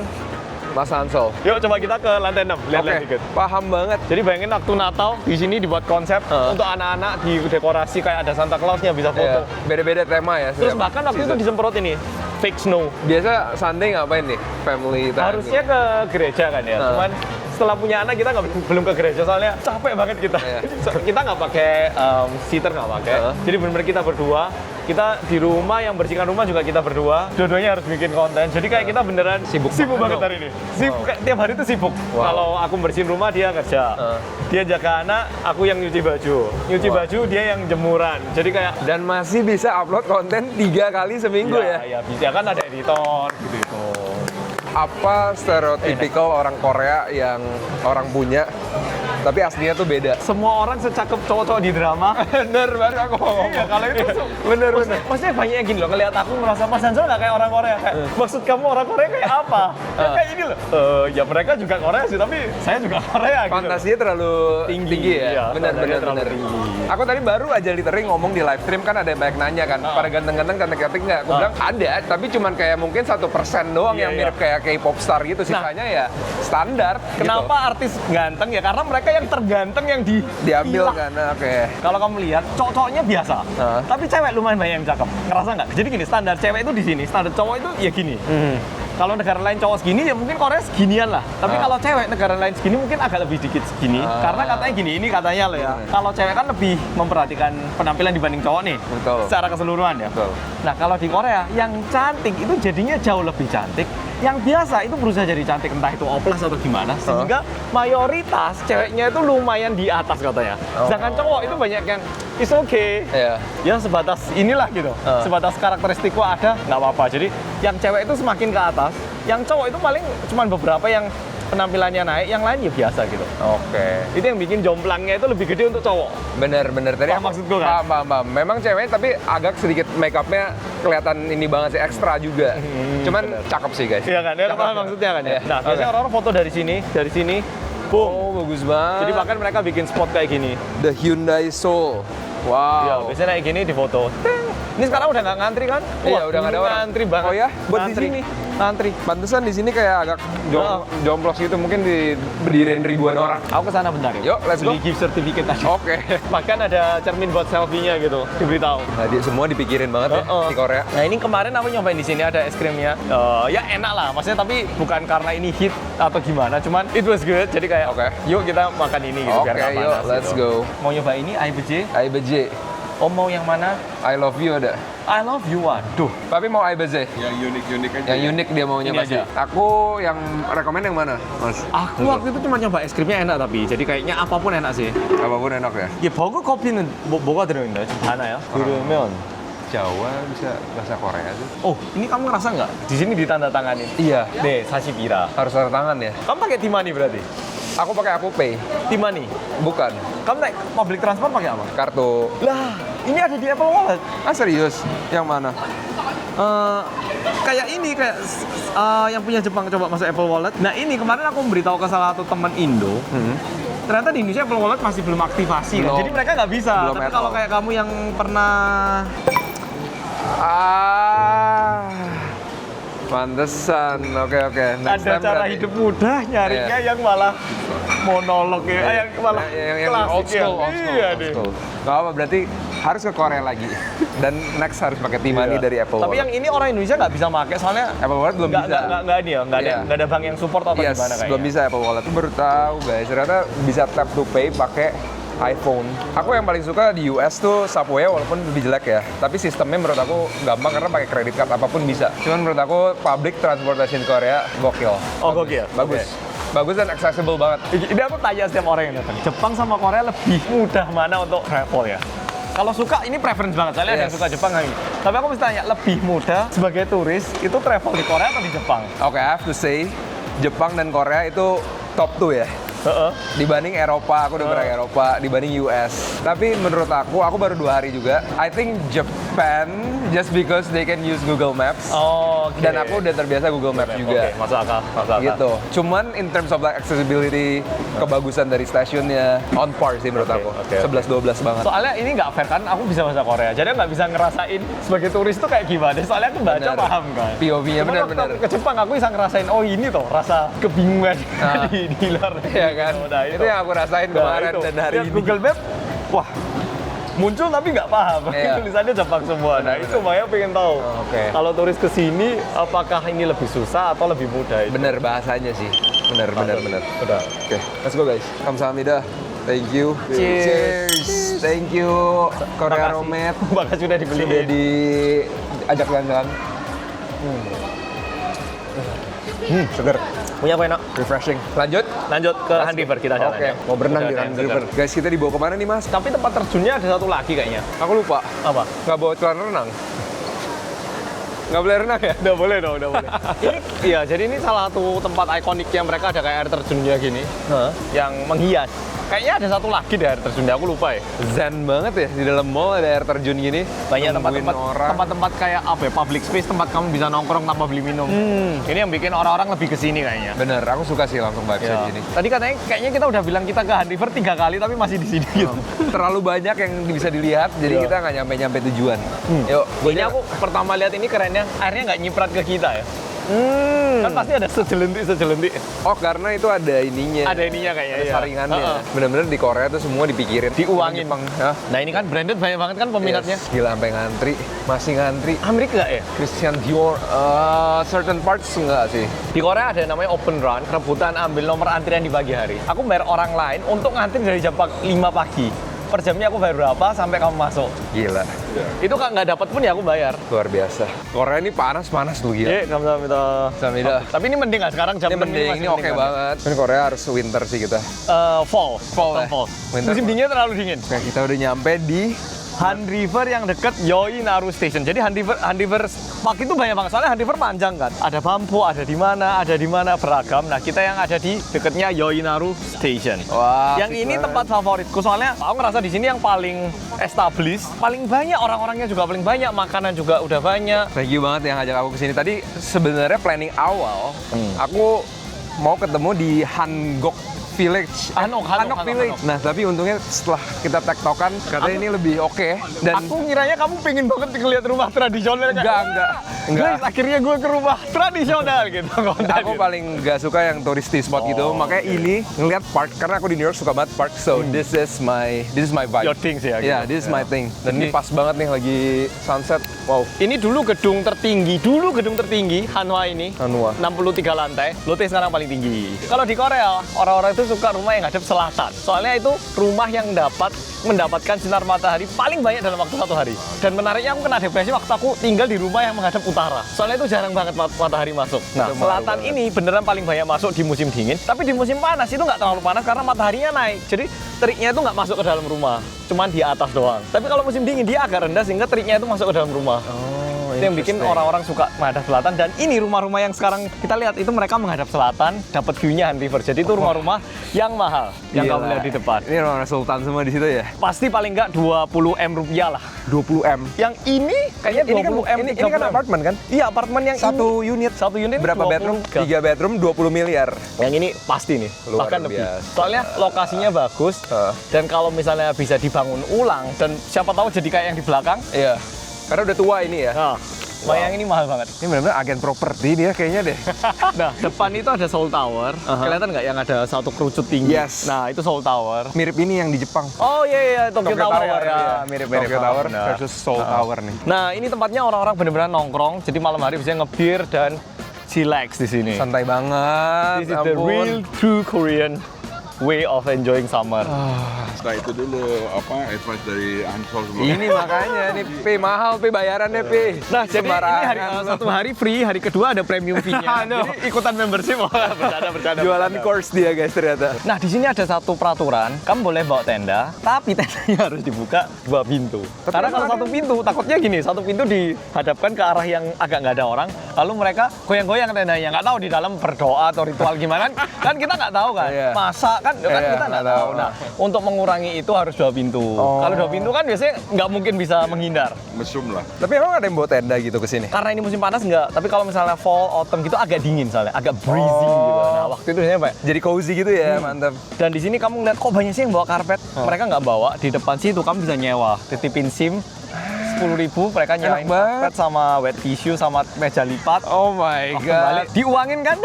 Mas Ansel. Yuk coba kita ke lantai 6, lihat-lihat Oke, dikit. paham banget. Jadi bayangin waktu Natal di sini dibuat konsep untuk anak-anak di dekorasi kayak ada Santa Claus-nya bisa foto. Iya, beda-beda tema ya. Terus setiap bahkan waktu itu season. disemprot ini fake snow. Biasa Sunday ngapain nih? Family time. Harusnya ke gereja kan ya. Cuman setelah punya anak kita belum ke gereja soalnya capek banget kita. Iya. Kita nggak pakai seater nggak pakai. Jadi benar-benar kita berdua. Kita di rumah yang bersihkan rumah juga kita berdua. Dua-duanya harus bikin konten. Jadi kayak kita beneran Sibuk banget banget hari ini. Sibuk kayak tiap hari itu sibuk. Kalau aku bersihin rumah dia kerja. Dia jaga anak, aku yang nyuci baju. Nyuci baju dia yang jemuran. Jadi kayak Dan masih bisa upload konten 3 kali seminggu ya. ya bisa kan ada editor gitu. Apa stereotypical orang Korea yang orang punya, tapi aslinya tuh beda? Semua orang secakep cowok-cowok di drama. Bener, baru aku ngomong. Iya, kalau itu bener. maksudnya banyak yang gini loh, ngeliat aku merasa Mas Ansel nggak kayak orang Korea. Kayak, maksud kamu orang Korea kayak apa? Kayak ini loh. Ya mereka juga Korea sih, tapi saya juga Korea gitu. Fantasinya terlalu tinggi ya? Iya, Bener. terlalu tinggi. Aku tadi baru aja literally ngomong di live stream, kan ada yang banyak nanya kan, pada ganteng-ganteng, cantik-cantik nggak? Aku bilang ada, tapi cuman kayak mungkin 1% doang Iya, yang mirip kayak K-pop star gitu, sisanya ya standar. Kenapa artis ganteng ya? Karena mereka yang terganteng yang diambil pilah. kan? Oke. Kalau kamu lihat, cowok-cowoknya biasa, tapi cewek lumayan banyak yang cakep. Ngerasa nggak? Jadi gini, standar cewek itu di sini, standar cowok itu ya gini. Kalau negara lain cowok segini ya mungkin Korea seginian lah. Tapi kalau cewek negara lain segini mungkin agak lebih dikit segini. Karena katanya gini, ini katanya loh ya. Kalau cewek kan lebih memperhatikan penampilan dibanding cowok nih. Betul. Secara keseluruhan ya. Betul. Nah kalau di Korea yang cantik itu jadinya jauh lebih cantik. Yang biasa itu berusaha jadi cantik, entah itu oplas atau gimana. Sehingga mayoritas ceweknya itu lumayan di atas katanya. Sedangkan cowok itu banyak yang it's okay. Iya. Ya sebatas inilah gitu. Sebatas karakteristikku ada, nggak apa-apa. Jadi yang cewek itu semakin ke atas, yang cowok itu paling cuman beberapa yang penampilannya naik, yang lain ya biasa gitu. Oke. Itu yang bikin jomplangnya itu lebih gede untuk cowok. Bener. Tadi Paham maksud gue kan? Paham. Memang cewek tapi agak sedikit make upnya kelihatan ini banget sih, ekstra juga. Cuman cakep sih guys. Iya kan? Ya, paham maksudnya kan ya. Iya. Nah, biasanya orang-orang foto dari sini, boom. Oh, bagus banget. Jadi bahkan mereka bikin spot kayak gini. The Hyundai Soul. Wow. Iya, biasanya naik gini di foto. Ini sekarang udah nggak ngantri kan? Iya, Wah, udah nggak ada dulu orang. Ngantri banget. Oh ya? Buat di Ngantri. sini? Ngantri. Pantesan di sini kayak agak jomplos gitu, mungkin berdiriin ribuan orang. Aku kesana bentar ya. Yuk, let's go. Beli gift certificate aja. Oke. Bahkan ada cermin buat selfie-nya gitu, diberitahu. Nah, semua dipikirin banget ya di Korea. Nah ini kemarin aku nyobain di sini ada es krimnya. Ya enak lah, maksudnya tapi bukan karena ini hit atau gimana, cuman it was good. Jadi kayak, Oke. yuk kita makan ini gitu biar Oke, nggak yuk, panas. let's gitu. go. Mau nyoba ini IBJ? IBJ, Oh mau yang mana? I love you ada. I love you, waduh. Tapi mau IBJ? Yang unik-unik aja. Yang unik dia maunya Ini pasti. aja. Aku yang rekomen yang mana, Mas? Aku waktu itu cuma nyoba es krimnya enak tapi, jadi kayaknya apapun enak sih. Apapun enak ya. 이게 버거 커피는 뭐가 들어있나요? 좀 많아요? 그러면 Jawa bisa bahasa Korea sih. oh ini kamu ngerasa nggak? Di sini ditanda tanganin. Iya. 네, 40이라. Harus tanda tangan ya. Kamu pakai Timani berarti? Aku pakai Aku Pay. Timani. Bukan. Kamu naik public transport pakai apa? Kartu. Lah, ini ada di Apple Wallet. Ah serius? Yang mana? Kayak ini kayak yang punya Jepang coba masuk Apple Wallet. Nah ini kemarin aku memberitahu ke salah satu teman Indo. Ternyata di Indonesia Apple Wallet masih belum aktivasi kan. Belum. Jadi mereka nggak bisa. Belum Tapi at kalau all. kayak kamu yang pernah Pantesan. Oke. Next ada time cara berarti. hidup mudah nyarinya yang malah monolog ya, yang malah yang klasik old school, ya. old school, Iya old deh. school. Gak apa, berarti harus ke Korea lagi. Dan next harus pakai Timani Iya. dari Apple Tapi Wallet. yang ini orang Indonesia nggak bisa pakai soalnya Apple Wallet belum bisa. nggak ini ya, nggak Iya. ada bank yang support atau Yes, gimana kayaknya. belum bisa Apple Wallet. Baru tahu guys, ternyata bisa tap to pay pakai iPhone. Aku yang paling suka di US tuh Subway walaupun lebih jelek ya. Tapi sistemnya menurut aku gampang karena pakai credit card apapun bisa. Cuman menurut aku public transportation Korea gokil. Oh gokil. Bagus. Oke. Bagus dan accessible banget. Ini aku tanya setiap orang yang datang, Jepang sama Korea lebih mudah mana untuk travel ya? Kalau suka, ini preference banget, soalnya ada yang Yes. suka Jepang nggak ini. Tapi aku mesti tanya, lebih mudah sebagai turis itu travel di Korea atau di Jepang? Oke, I have to say Jepang dan Korea itu top 2 ya. Dibanding Eropa, aku udah pernah ke Eropa, dibanding US. Tapi menurut aku baru 2 hari juga. I think Japan just because they can use Google Maps. Oh, oke. Dan aku udah terbiasa Google Maps juga. Oke, masuk akal, masuk akal. Gitu. Cuman in terms of like accessibility, kebagusan dari stasiunnya on par sih menurut Oke, aku. oke, 11-12 banget. Soalnya ini nggak fair kan, aku bisa bahasa Korea, jadi nggak bisa ngerasain sebagai turis itu kayak gimana. Soalnya aku baca Bener. paham kan. POV-nya Cuman waktu benar-benar. aku ke Jepang aku bisa ngerasain, oh ini tuh rasa kebingungan Ah. di luar. Iya kan? Nah, Itu yang aku rasain kemarin itu. dan hari Lihat ini. Google Map, wah muncul tapi nggak paham. Iya. Tulisannya Jepang semua. Nah Benar, itu makanya pengen tahu. Oh, oke. Kalau turis ke sini, apakah ini lebih susah atau lebih mudah? Itu? Bener bahasanya sih. Bener. Udah. Oke, let's go guys. Kamsahamnida. Thank you. Cheers. Thank you. Korea Makasih. Romet. Makasih sudah dibeli. Sudah diajak jalan-jalan. Seger. Punya apa enak? Refreshing. Lanjut. Lanjut ke Han River kita jalan. Oke, ya. mau berenang Udah di ada Han yang River. seger. Guys, kita dibawa kemana nih mas? Tapi tempat terjunnya ada satu lagi kayaknya. Aku lupa. Apa? Nggak bawa celana renang. Nggak boleh renang ya? Udah boleh dong, udah boleh. Ini, iya, jadi ini salah satu tempat ikoniknya mereka ada kayak air terjunnya gini, yang menghias. Kayaknya ada satu lagi di air terjunnya, aku lupa ya. Zen banget ya di dalam mall ada air terjun gini. Banyak Nungguin orang. tempat-tempat kayak apa ya, public space, tempat kamu bisa nongkrong tanpa beli minum. Ini yang bikin orang-orang lebih ke sini kayaknya. Bener, aku suka sih langsung vibes Ya. gini. Tadi katanya kayaknya kita udah bilang kita ke Han River 3 kali tapi masih di sini gitu. Terlalu banyak yang bisa dilihat, jadi Iya. kita nggak nyampe tujuan. Yuk, Ini aku pertama lihat ini kerennya, airnya nggak nyiprat ke kita ya. Kan pasti ada sejelentik. Oh, karena itu ada ininya. Ada ininya kayaknya. Ada iya. saringannya. Heeh. Bener-bener di Korea tuh semua dipikirin. Diuangin. Jepang, ya. Nah ini kan branded banyak banget kan peminatnya. Yes, gila sampai ngantri, masih ngantri. Amerika nggak ya? Christian Dior, certain parts enggak sih. Di Korea ada yang namanya open run, rebutan ambil nomor antrian di pagi hari. Aku bayar orang lain untuk ngantri dari jam 5 pagi. Per jamnya aku bayar berapa sampai kamu masuk. Gila, Itu kan nggak dapat pun ya aku bayar. luar biasa. Korea ini panas tuh gila. Iya, kamu minta. Samida. Tapi ini mending nggak sekarang jam Ini 6 mending, masih ini oke mending banget. Ini Korea harus winter sih kita. Fall. Fall ya? Fall. Winter. Musim dinginnya terlalu dingin. Oke, kita udah nyampe di Han River yang deket Yoinaru Station. Jadi Han River Park itu banyak banget. Soalnya Han River panjang kan. Ada Bampo, ada di mana beragam. Nah kita yang ada di deketnya Yoinaru Station. Wah, Yang asik ini banget. tempat favoritku soalnya aku ngerasa di sini yang paling established, paling banyak orang-orangnya juga paling banyak, makanan juga udah banyak. Thank you banget yang ngajak aku kesini. Tadi sebenarnya planning awal, aku mau ketemu di Hangok Village. Hanok Village. Nah, tapi untungnya setelah kita tektokan, katanya ini lebih oke. Dan Aku ngiranya kamu pengen banget ngeliat rumah tradisional. enggak. Guys, akhirnya gue ke rumah tradisional gitu. Aku paling nggak suka yang touristy spot gitu. Makanya ini ngeliat park karena aku di New York suka banget park. So this is my vibe. Your things ya, Yeah, gitu. this is my thing. Dan ini Jadi- pas banget nih lagi sunset. Wow. Ini dulu gedung tertinggi Hanwha ini. Hanwha. 63 lantai. Lotte sekarang paling tinggi. Kalau di Korea, orang-orang itu suka rumah yang ngadep selatan. Soalnya itu rumah yang mendapatkan sinar matahari paling banyak dalam waktu 1 hari. Dan menariknya aku kena depresi waktu aku tinggal di rumah yang menghadap utara. Soalnya itu jarang banget matahari masuk. Nah, Itu selatan baru ini beneran paling banyak masuk di musim dingin. Tapi di musim panas itu nggak terlalu panas karena mataharinya naik. Jadi teriknya itu nggak masuk ke dalam rumah. Cuman di atas doang. Tapi kalau musim dingin dia agak rendah sehingga teriknya itu masuk ke dalam rumah. Itu yang bikin orang-orang suka menghadap selatan. Dan ini rumah-rumah yang sekarang kita lihat itu mereka menghadap selatan, dapat view-nya Han River. Jadi itu rumah-rumah yang mahal yang kamu lihat di depan. Ini orang Sultan semua di situ ya. Pasti paling nggak 20 M rupiah lah. 20 M. Yang ini kayaknya 20 M. Ini kan apartemen kan? Iya, apartemen yang Satu ini. unit. Satu unit Berapa 23. bedroom? 3 bedroom 20 miliar. Yang ini pasti nih, Luar bahkan lebih. biasa. Soalnya lokasinya bagus, dan kalau misalnya bisa dibangun ulang, dan siapa tahu jadi kayak yang di belakang, Iya. Karena udah tua ini ya. nah, bayang ini mahal banget. Ini benar-benar agen properti dia kayaknya deh. Nah, depan itu ada Seoul Tower. Kelihatan nggak yang ada satu kerucut tinggi? Yes. Nah, itu Seoul Tower. Mirip ini yang di Jepang. Oh iya, Tokyo Tower. Ya, ya. mirip-mirip. Tokyo Tower Benar. versus Seoul Tower nih. Nah, ini tempatnya orang-orang bener-bener nongkrong. Jadi malam hari bisa nge-beer dan chillax di sini. Santai banget. This is the real true Korean way of enjoying summer. Setelah itu dulu advice dari Ansol sebelum. Ini makanya nih P mahal P bayarannya P. Nah, jadi ini Sembarangan. satu hari free, hari kedua ada premium fee-nya. Jadi ikutan membership. Bercanda. Jualan course dia guys ternyata. Nah, di sini ada satu peraturan, kamu boleh bawa tenda, tapi tendanya harus dibuka 2 pintu. Karena kalau satu pintu, takutnya gini, satu pintu dihadapkan ke arah yang agak nggak ada orang, lalu mereka goyang-goyang tendanya, nggak tahu di dalam berdoa atau ritual gimana, kan kita nggak tahu kan. Iya. Masa kan Iya, kita nggak tahu. Nah, untuk mengurangi itu harus 2 pintu. Kalau 2 pintu kan biasanya nggak mungkin bisa menghindar. Mesum lah. Tapi emang ada yang bawa tenda gitu ke sini? Karena ini musim panas nggak, tapi kalau misalnya fall, autumn gitu agak dingin soalnya, agak breezy gitu. Nah, waktu itu biasanya apa ya? Jadi cozy gitu ya, mantap. Dan di sini kamu ngeliat kok banyak sih yang bawa karpet. Mereka nggak bawa, di depan situ kamu bisa nyewa. Titipin SIM 10.000, mereka nyewain karpet sama wet tissue sama meja lipat. Oh my Balik, diuangin kan?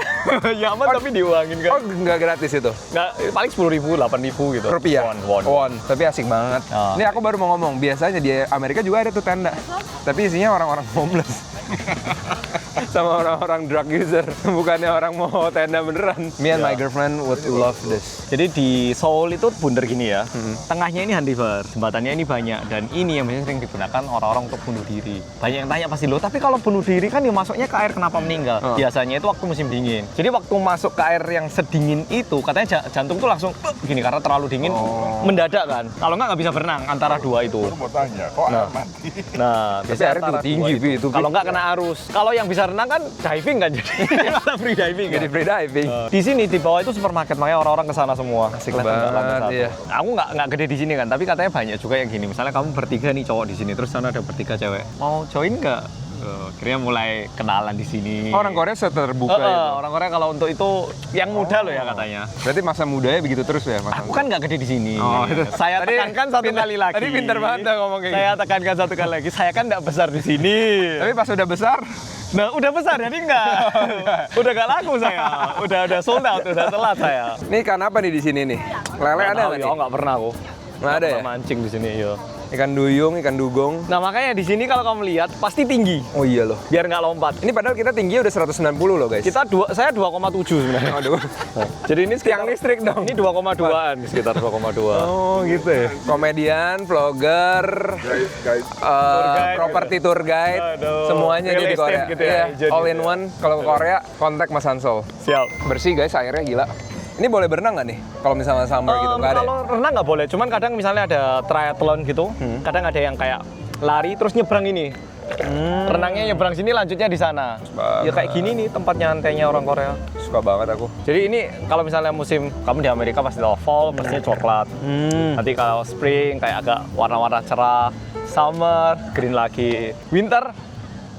Ya aman tapi diuangin Oh kan? nggak gratis itu? Nggak, paling 10.000, 8.000 gitu. Rupiah? Won. Tapi asik banget. Ah. Ini aku baru mau ngomong, biasanya di Amerika juga ada tuh tenda. Tapi isinya orang-orang homeless. Sama orang-orang drug user. Bukannya orang mau tenda beneran. Me and my girlfriend would love this. Jadi di Seoul itu bundar gini ya. Tengahnya ini Han River, jembatannya ini banyak, dan ini yang biasanya sering digunakan orang-orang untuk bunuh diri. Banyak yang tanya pasti, loh tapi kalau bunuh diri kan ya masuknya ke air kenapa meninggal? Biasanya itu waktu musim dingin. Jadi waktu masuk ke air yang sedingin itu, katanya jantung tuh langsung gini karena terlalu dingin, mendadak kan. Kalau nggak bisa berenang antara dua itu. Baru mau tanya, kok air mati? Nah, biasanya airnya antara juga tinggi, dua Bi, itu, Bi. Kalau nggak kena arus. Kalau yang bisa renang kan diving kan jadi. Free diving kan. Jadi free diving. Di sini di bawah itu supermarket, makanya orang-orang ke sana semua. Asik Kelihatan nggak lantai banget, satu. iya. Aku nggak gede di sini kan, tapi katanya banyak juga yang gini. Misalnya kamu bertiga nih cowok di sini, terus sana ada bertiga cewek. Mau join nggak? Akhirnya mulai kenalan di sini. Orang Korea terbuka itu. Orang Korea kalau untuk itu yang muda loh ya katanya. Berarti masa mudanya begitu terus ya, Mas? Aku kan nggak gede di sini. Oh, itu. Saya Tadi tekankan satu pinter- kali lagi. tadi pinter banget dah ngomong kayak Saya tekankan satu kali lagi. Saya kan nggak besar di sini. Tapi pas udah besar, Nah, udah besar jadi enggak. Udah gak laku saya. Udah sold out, udah telat saya. nih ikan apa nih di sini nih? Lele ada nggak Ya, nih? nggak pernah aku. Nggak ada ya? Pernah mancing di sini, yo. Ikan duyung, ikan dugong. Nah, makanya di sini kalau kamu lihat pasti tinggi. Oh iya loh. Biar nggak lompat. Ini padahal kita tingginya udah 190 loh guys. Saya 2,7 sebenarnya. Aduh. Jadi ini Tiang listrik dong. Ini 2,2-an, sekitar 2,2. Oh gitu ya. Komedian, vlogger, Guys, property tour guide, Aduh, semuanya real dia di estate Korea. gitu ya, Iya, jadi all in ya. one. Kalau ke Korea, kontak Mas Ansol. Siap. Bersih guys, airnya gila. Ini boleh berenang nggak nih? Kalau misalnya summer gitu nggak ada. Kalau renang nggak boleh, cuman kadang misalnya ada triathlon gitu, kadang ada yang kayak lari terus nyebrang ini. Renangnya nyebrang sini, lanjutnya di sana. banget. Ya kayak gini nih tempat nyantainya orang Korea. Suka banget aku. Jadi ini kalau misalnya musim kamu di Amerika pasti tahu fall, pastinya coklat. Nanti kalau spring kayak agak warna-warna cerah, summer green lagi, winter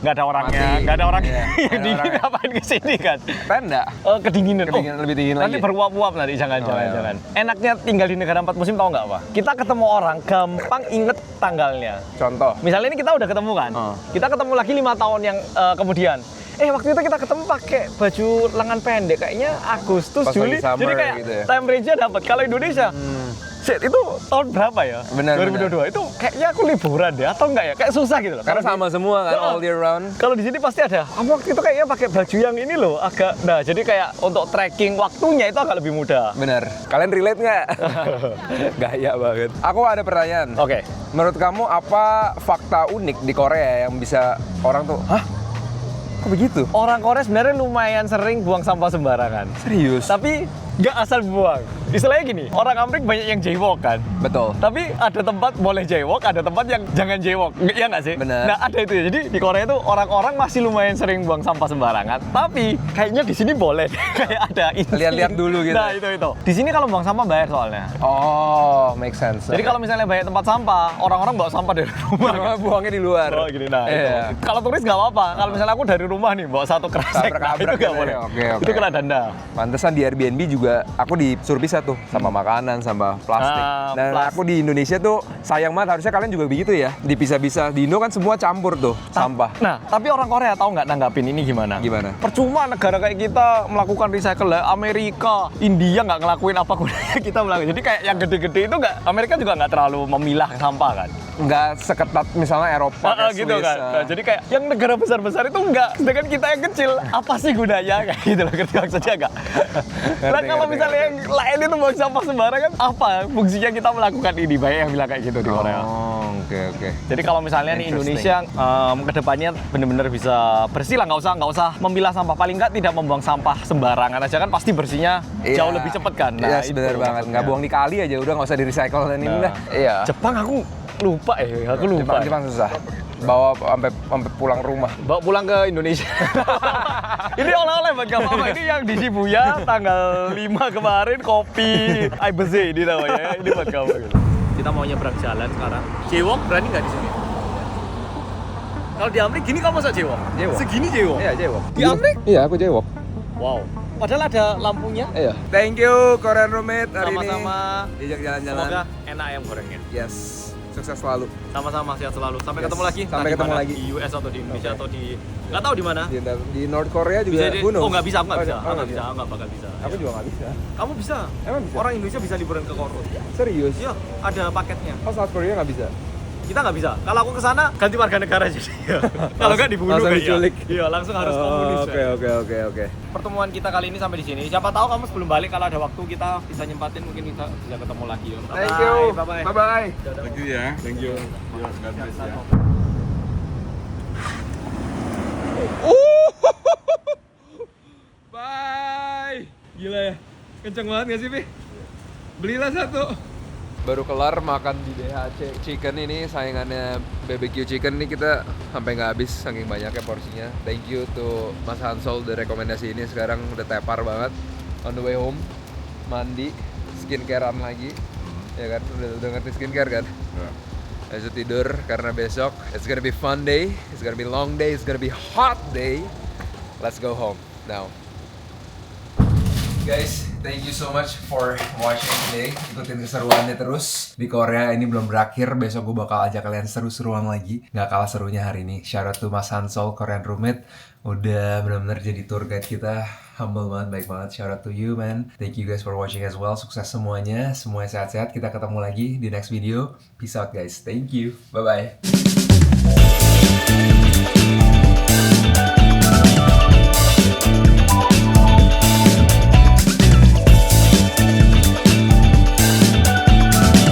nggak ada orangnya, Mati. nggak ada orang Iya, yang nggak ada dingin orangnya. ngapain kesini kan? Tenda. Kedinginan. Kedinginan, lebih dingin nanti lagi. beruap-uap nanti, jangan. iya. Enaknya tinggal di negara 4 musim tahu nggak apa? Kita ketemu orang gampang inget tanggalnya. Contoh. Misalnya ini kita udah ketemu kan, kita ketemu lagi 5 tahun yang kemudian. Waktu itu kita ketemu pakai baju lengan pendek, kayaknya Agustus, Pas Juli. lagi summer Jadi kayak gitu ya. temperature dapat. Kalau Indonesia, shit, itu tahun berapa ya? Benar, 2022. Itu kayaknya aku liburan deh atau enggak ya? Kayak susah gitu loh. Karena Kalau sama semua kan, all year round. Kalau di sini pasti ada. Kamu waktu itu kayaknya pakai baju yang ini loh, agak. Nah, jadi kayak untuk tracking waktunya itu agak lebih mudah. Bener. Kalian relate nggak? Gaya banget. Aku ada pertanyaan. Oke. Menurut kamu apa fakta unik di Korea yang bisa orang tuh, hah? Kok begitu? Orang Korea sebenarnya lumayan sering buang sampah sembarangan. Serius? Tapi nggak asal buang. Istilahnya gini, orang Amerika banyak yang jaywalk kan. Betul. Tapi ada tempat boleh jaywalk, ada tempat yang jangan jaywalk. Iya nggak sih? Bener. Nah, ada itu ya. Jadi di Korea itu orang-orang masih lumayan sering buang sampah sembarangan. Tapi kayaknya di sini boleh. Kayak ada insting. Lihat-lihat dulu gitu. Nah, itu. Di sini kalau buang sampah bayar soalnya. Oh, make sense. Jadi kalau misalnya banyak tempat sampah, orang-orang bawa sampah dari rumah. Cuma buangnya di luar. Oh gini, nah Iya. itu. Kalau turis nggak apa-apa. Kalau misalnya aku dari rumah nih bawa satu kresek, nah, itu Tabrak-tabrak nggak gitu boleh. ya. Oke. Itu kena denda. Pantesan di Airbnb juga aku disuruh pisah tuh sama makanan, sama plastik. Dan plastik. aku di Indonesia tuh sayang banget, harusnya kalian juga begitu ya. Dipisah-pisah. Di Indo kan semua campur tuh sampah. Nah, tapi orang Korea tahu nggak nanggapin ini gimana? Gimana? Percuma negara kayak kita melakukan recycle lah. Amerika, India nggak ngelakuin apa gunanya kita melakukan. Jadi kayak yang gede-gede itu nggak, Amerika juga nggak terlalu memilah sampah kan. Nggak seketat misalnya Eropa, kayak Gitu Swiss, kan. Nah, jadi kayak yang negara besar-besar itu nggak. Sedangkan kita yang kecil, apa sih gunanya kayak gitu loh, ngerti maksudnya nggak? Nah kalau misalnya yang lain itu buang sampah sembarangan, apa fungsinya kita melakukan ini? Banyak yang bilang kayak gitu di Korea. Oh, oke. Jadi kalau misalnya nih Indonesia kedepannya benar-benar bisa bersih lah, nggak usah memilah sampah, paling nggak tidak membuang sampah sembarangan aja kan pasti bersihnya Iya. jauh lebih cepet kan. Iya, itu benar banget. maksudnya. Nggak buang di kali aja, udah nggak usah di recycle dan ini dah. Iya. Jepang aku lupa Jepang susah. Bawa sampai pulang rumah. Bawa pulang ke Indonesia. Ini oleh-oleh buat apa? Ini yang di Shibuya tanggal 5 kemarin, kopi Aibeze ini namanya. Ini buat kamu gitu. Kita mau nyebrang jalan sekarang. Jaywalk berani nggak di sini? Kalau di Amerika gini kamu masa jaywalk? Jaywalk. Segini jaywalk? Iya, jaywalk. Di Amerika? Iya, aku jaywalk. Wow. Padahal ada lampunya. Iya. Thank you Korean Roommate hari Sama-sama. ini. Diajak jalan-jalan. Semoga enak ayam gorengnya. Yes. Sukses selalu. Sama-sama, sehat selalu. Sampai Yes. ketemu lagi. Sampai Entah di ketemu mana, lagi. Di US atau di Indonesia atau di nggak tahu di mana. Di North Korea juga. Bisa who knows? Oh nggak bisa, aku nggak bisa. Oh, Aku nggak bisa, aku nggak bakal bisa. Aku juga nggak bisa. Kamu bisa. Emang bisa? Orang Indonesia bisa liburan ke Korea. Serius? Iya, ada paketnya. Oh, South Korea nggak bisa? Kita nggak bisa. Kalau aku ke sana ganti warga negara jadi. Kalau nggak dibunuh langsung kayaknya. diculik. Iya, langsung harus komunis. Oke. Pertemuan kita kali ini sampai di sini. Siapa tahu kamu sebelum balik kalau ada waktu kita bisa nyempatin, mungkin kita bisa ketemu lagi. Thank you. Bye-bye. Thank you ya. Thank you. God bless ya. Bye. Gila ya. Kenceng banget gak sih, Pi? Belilah satu. Baru kelar makan di DHC Chicken ini, saingannya BBQ Chicken ini, kita sampai nggak habis saking banyaknya porsinya. Thank you to Mas Hansol udah rekomendasi ini, sekarang udah tepar banget. On the way home, mandi, skincarean lagi. Ya kan, udah ngerti skincare kan? Habis itu tidur karena besok it's gonna be fun day, it's gonna be long day, it's gonna be hot day. Let's go home now. Guys, thank you so much for watching today. Ikutin keseruannya terus. Di Korea ini belum berakhir. Besok gue bakal ajak kalian seru-seruan lagi. Gak kalah serunya hari ini. Shout out to Mas Hansol, Korean Roommate. Udah benar-benar jadi tour guide kita. Humble banget, baik banget. Shout out to you, man. Thank you guys for watching as well. Sukses semuanya. Semuanya sehat-sehat. Kita ketemu lagi di next video. Peace out guys. Thank you. Bye-bye.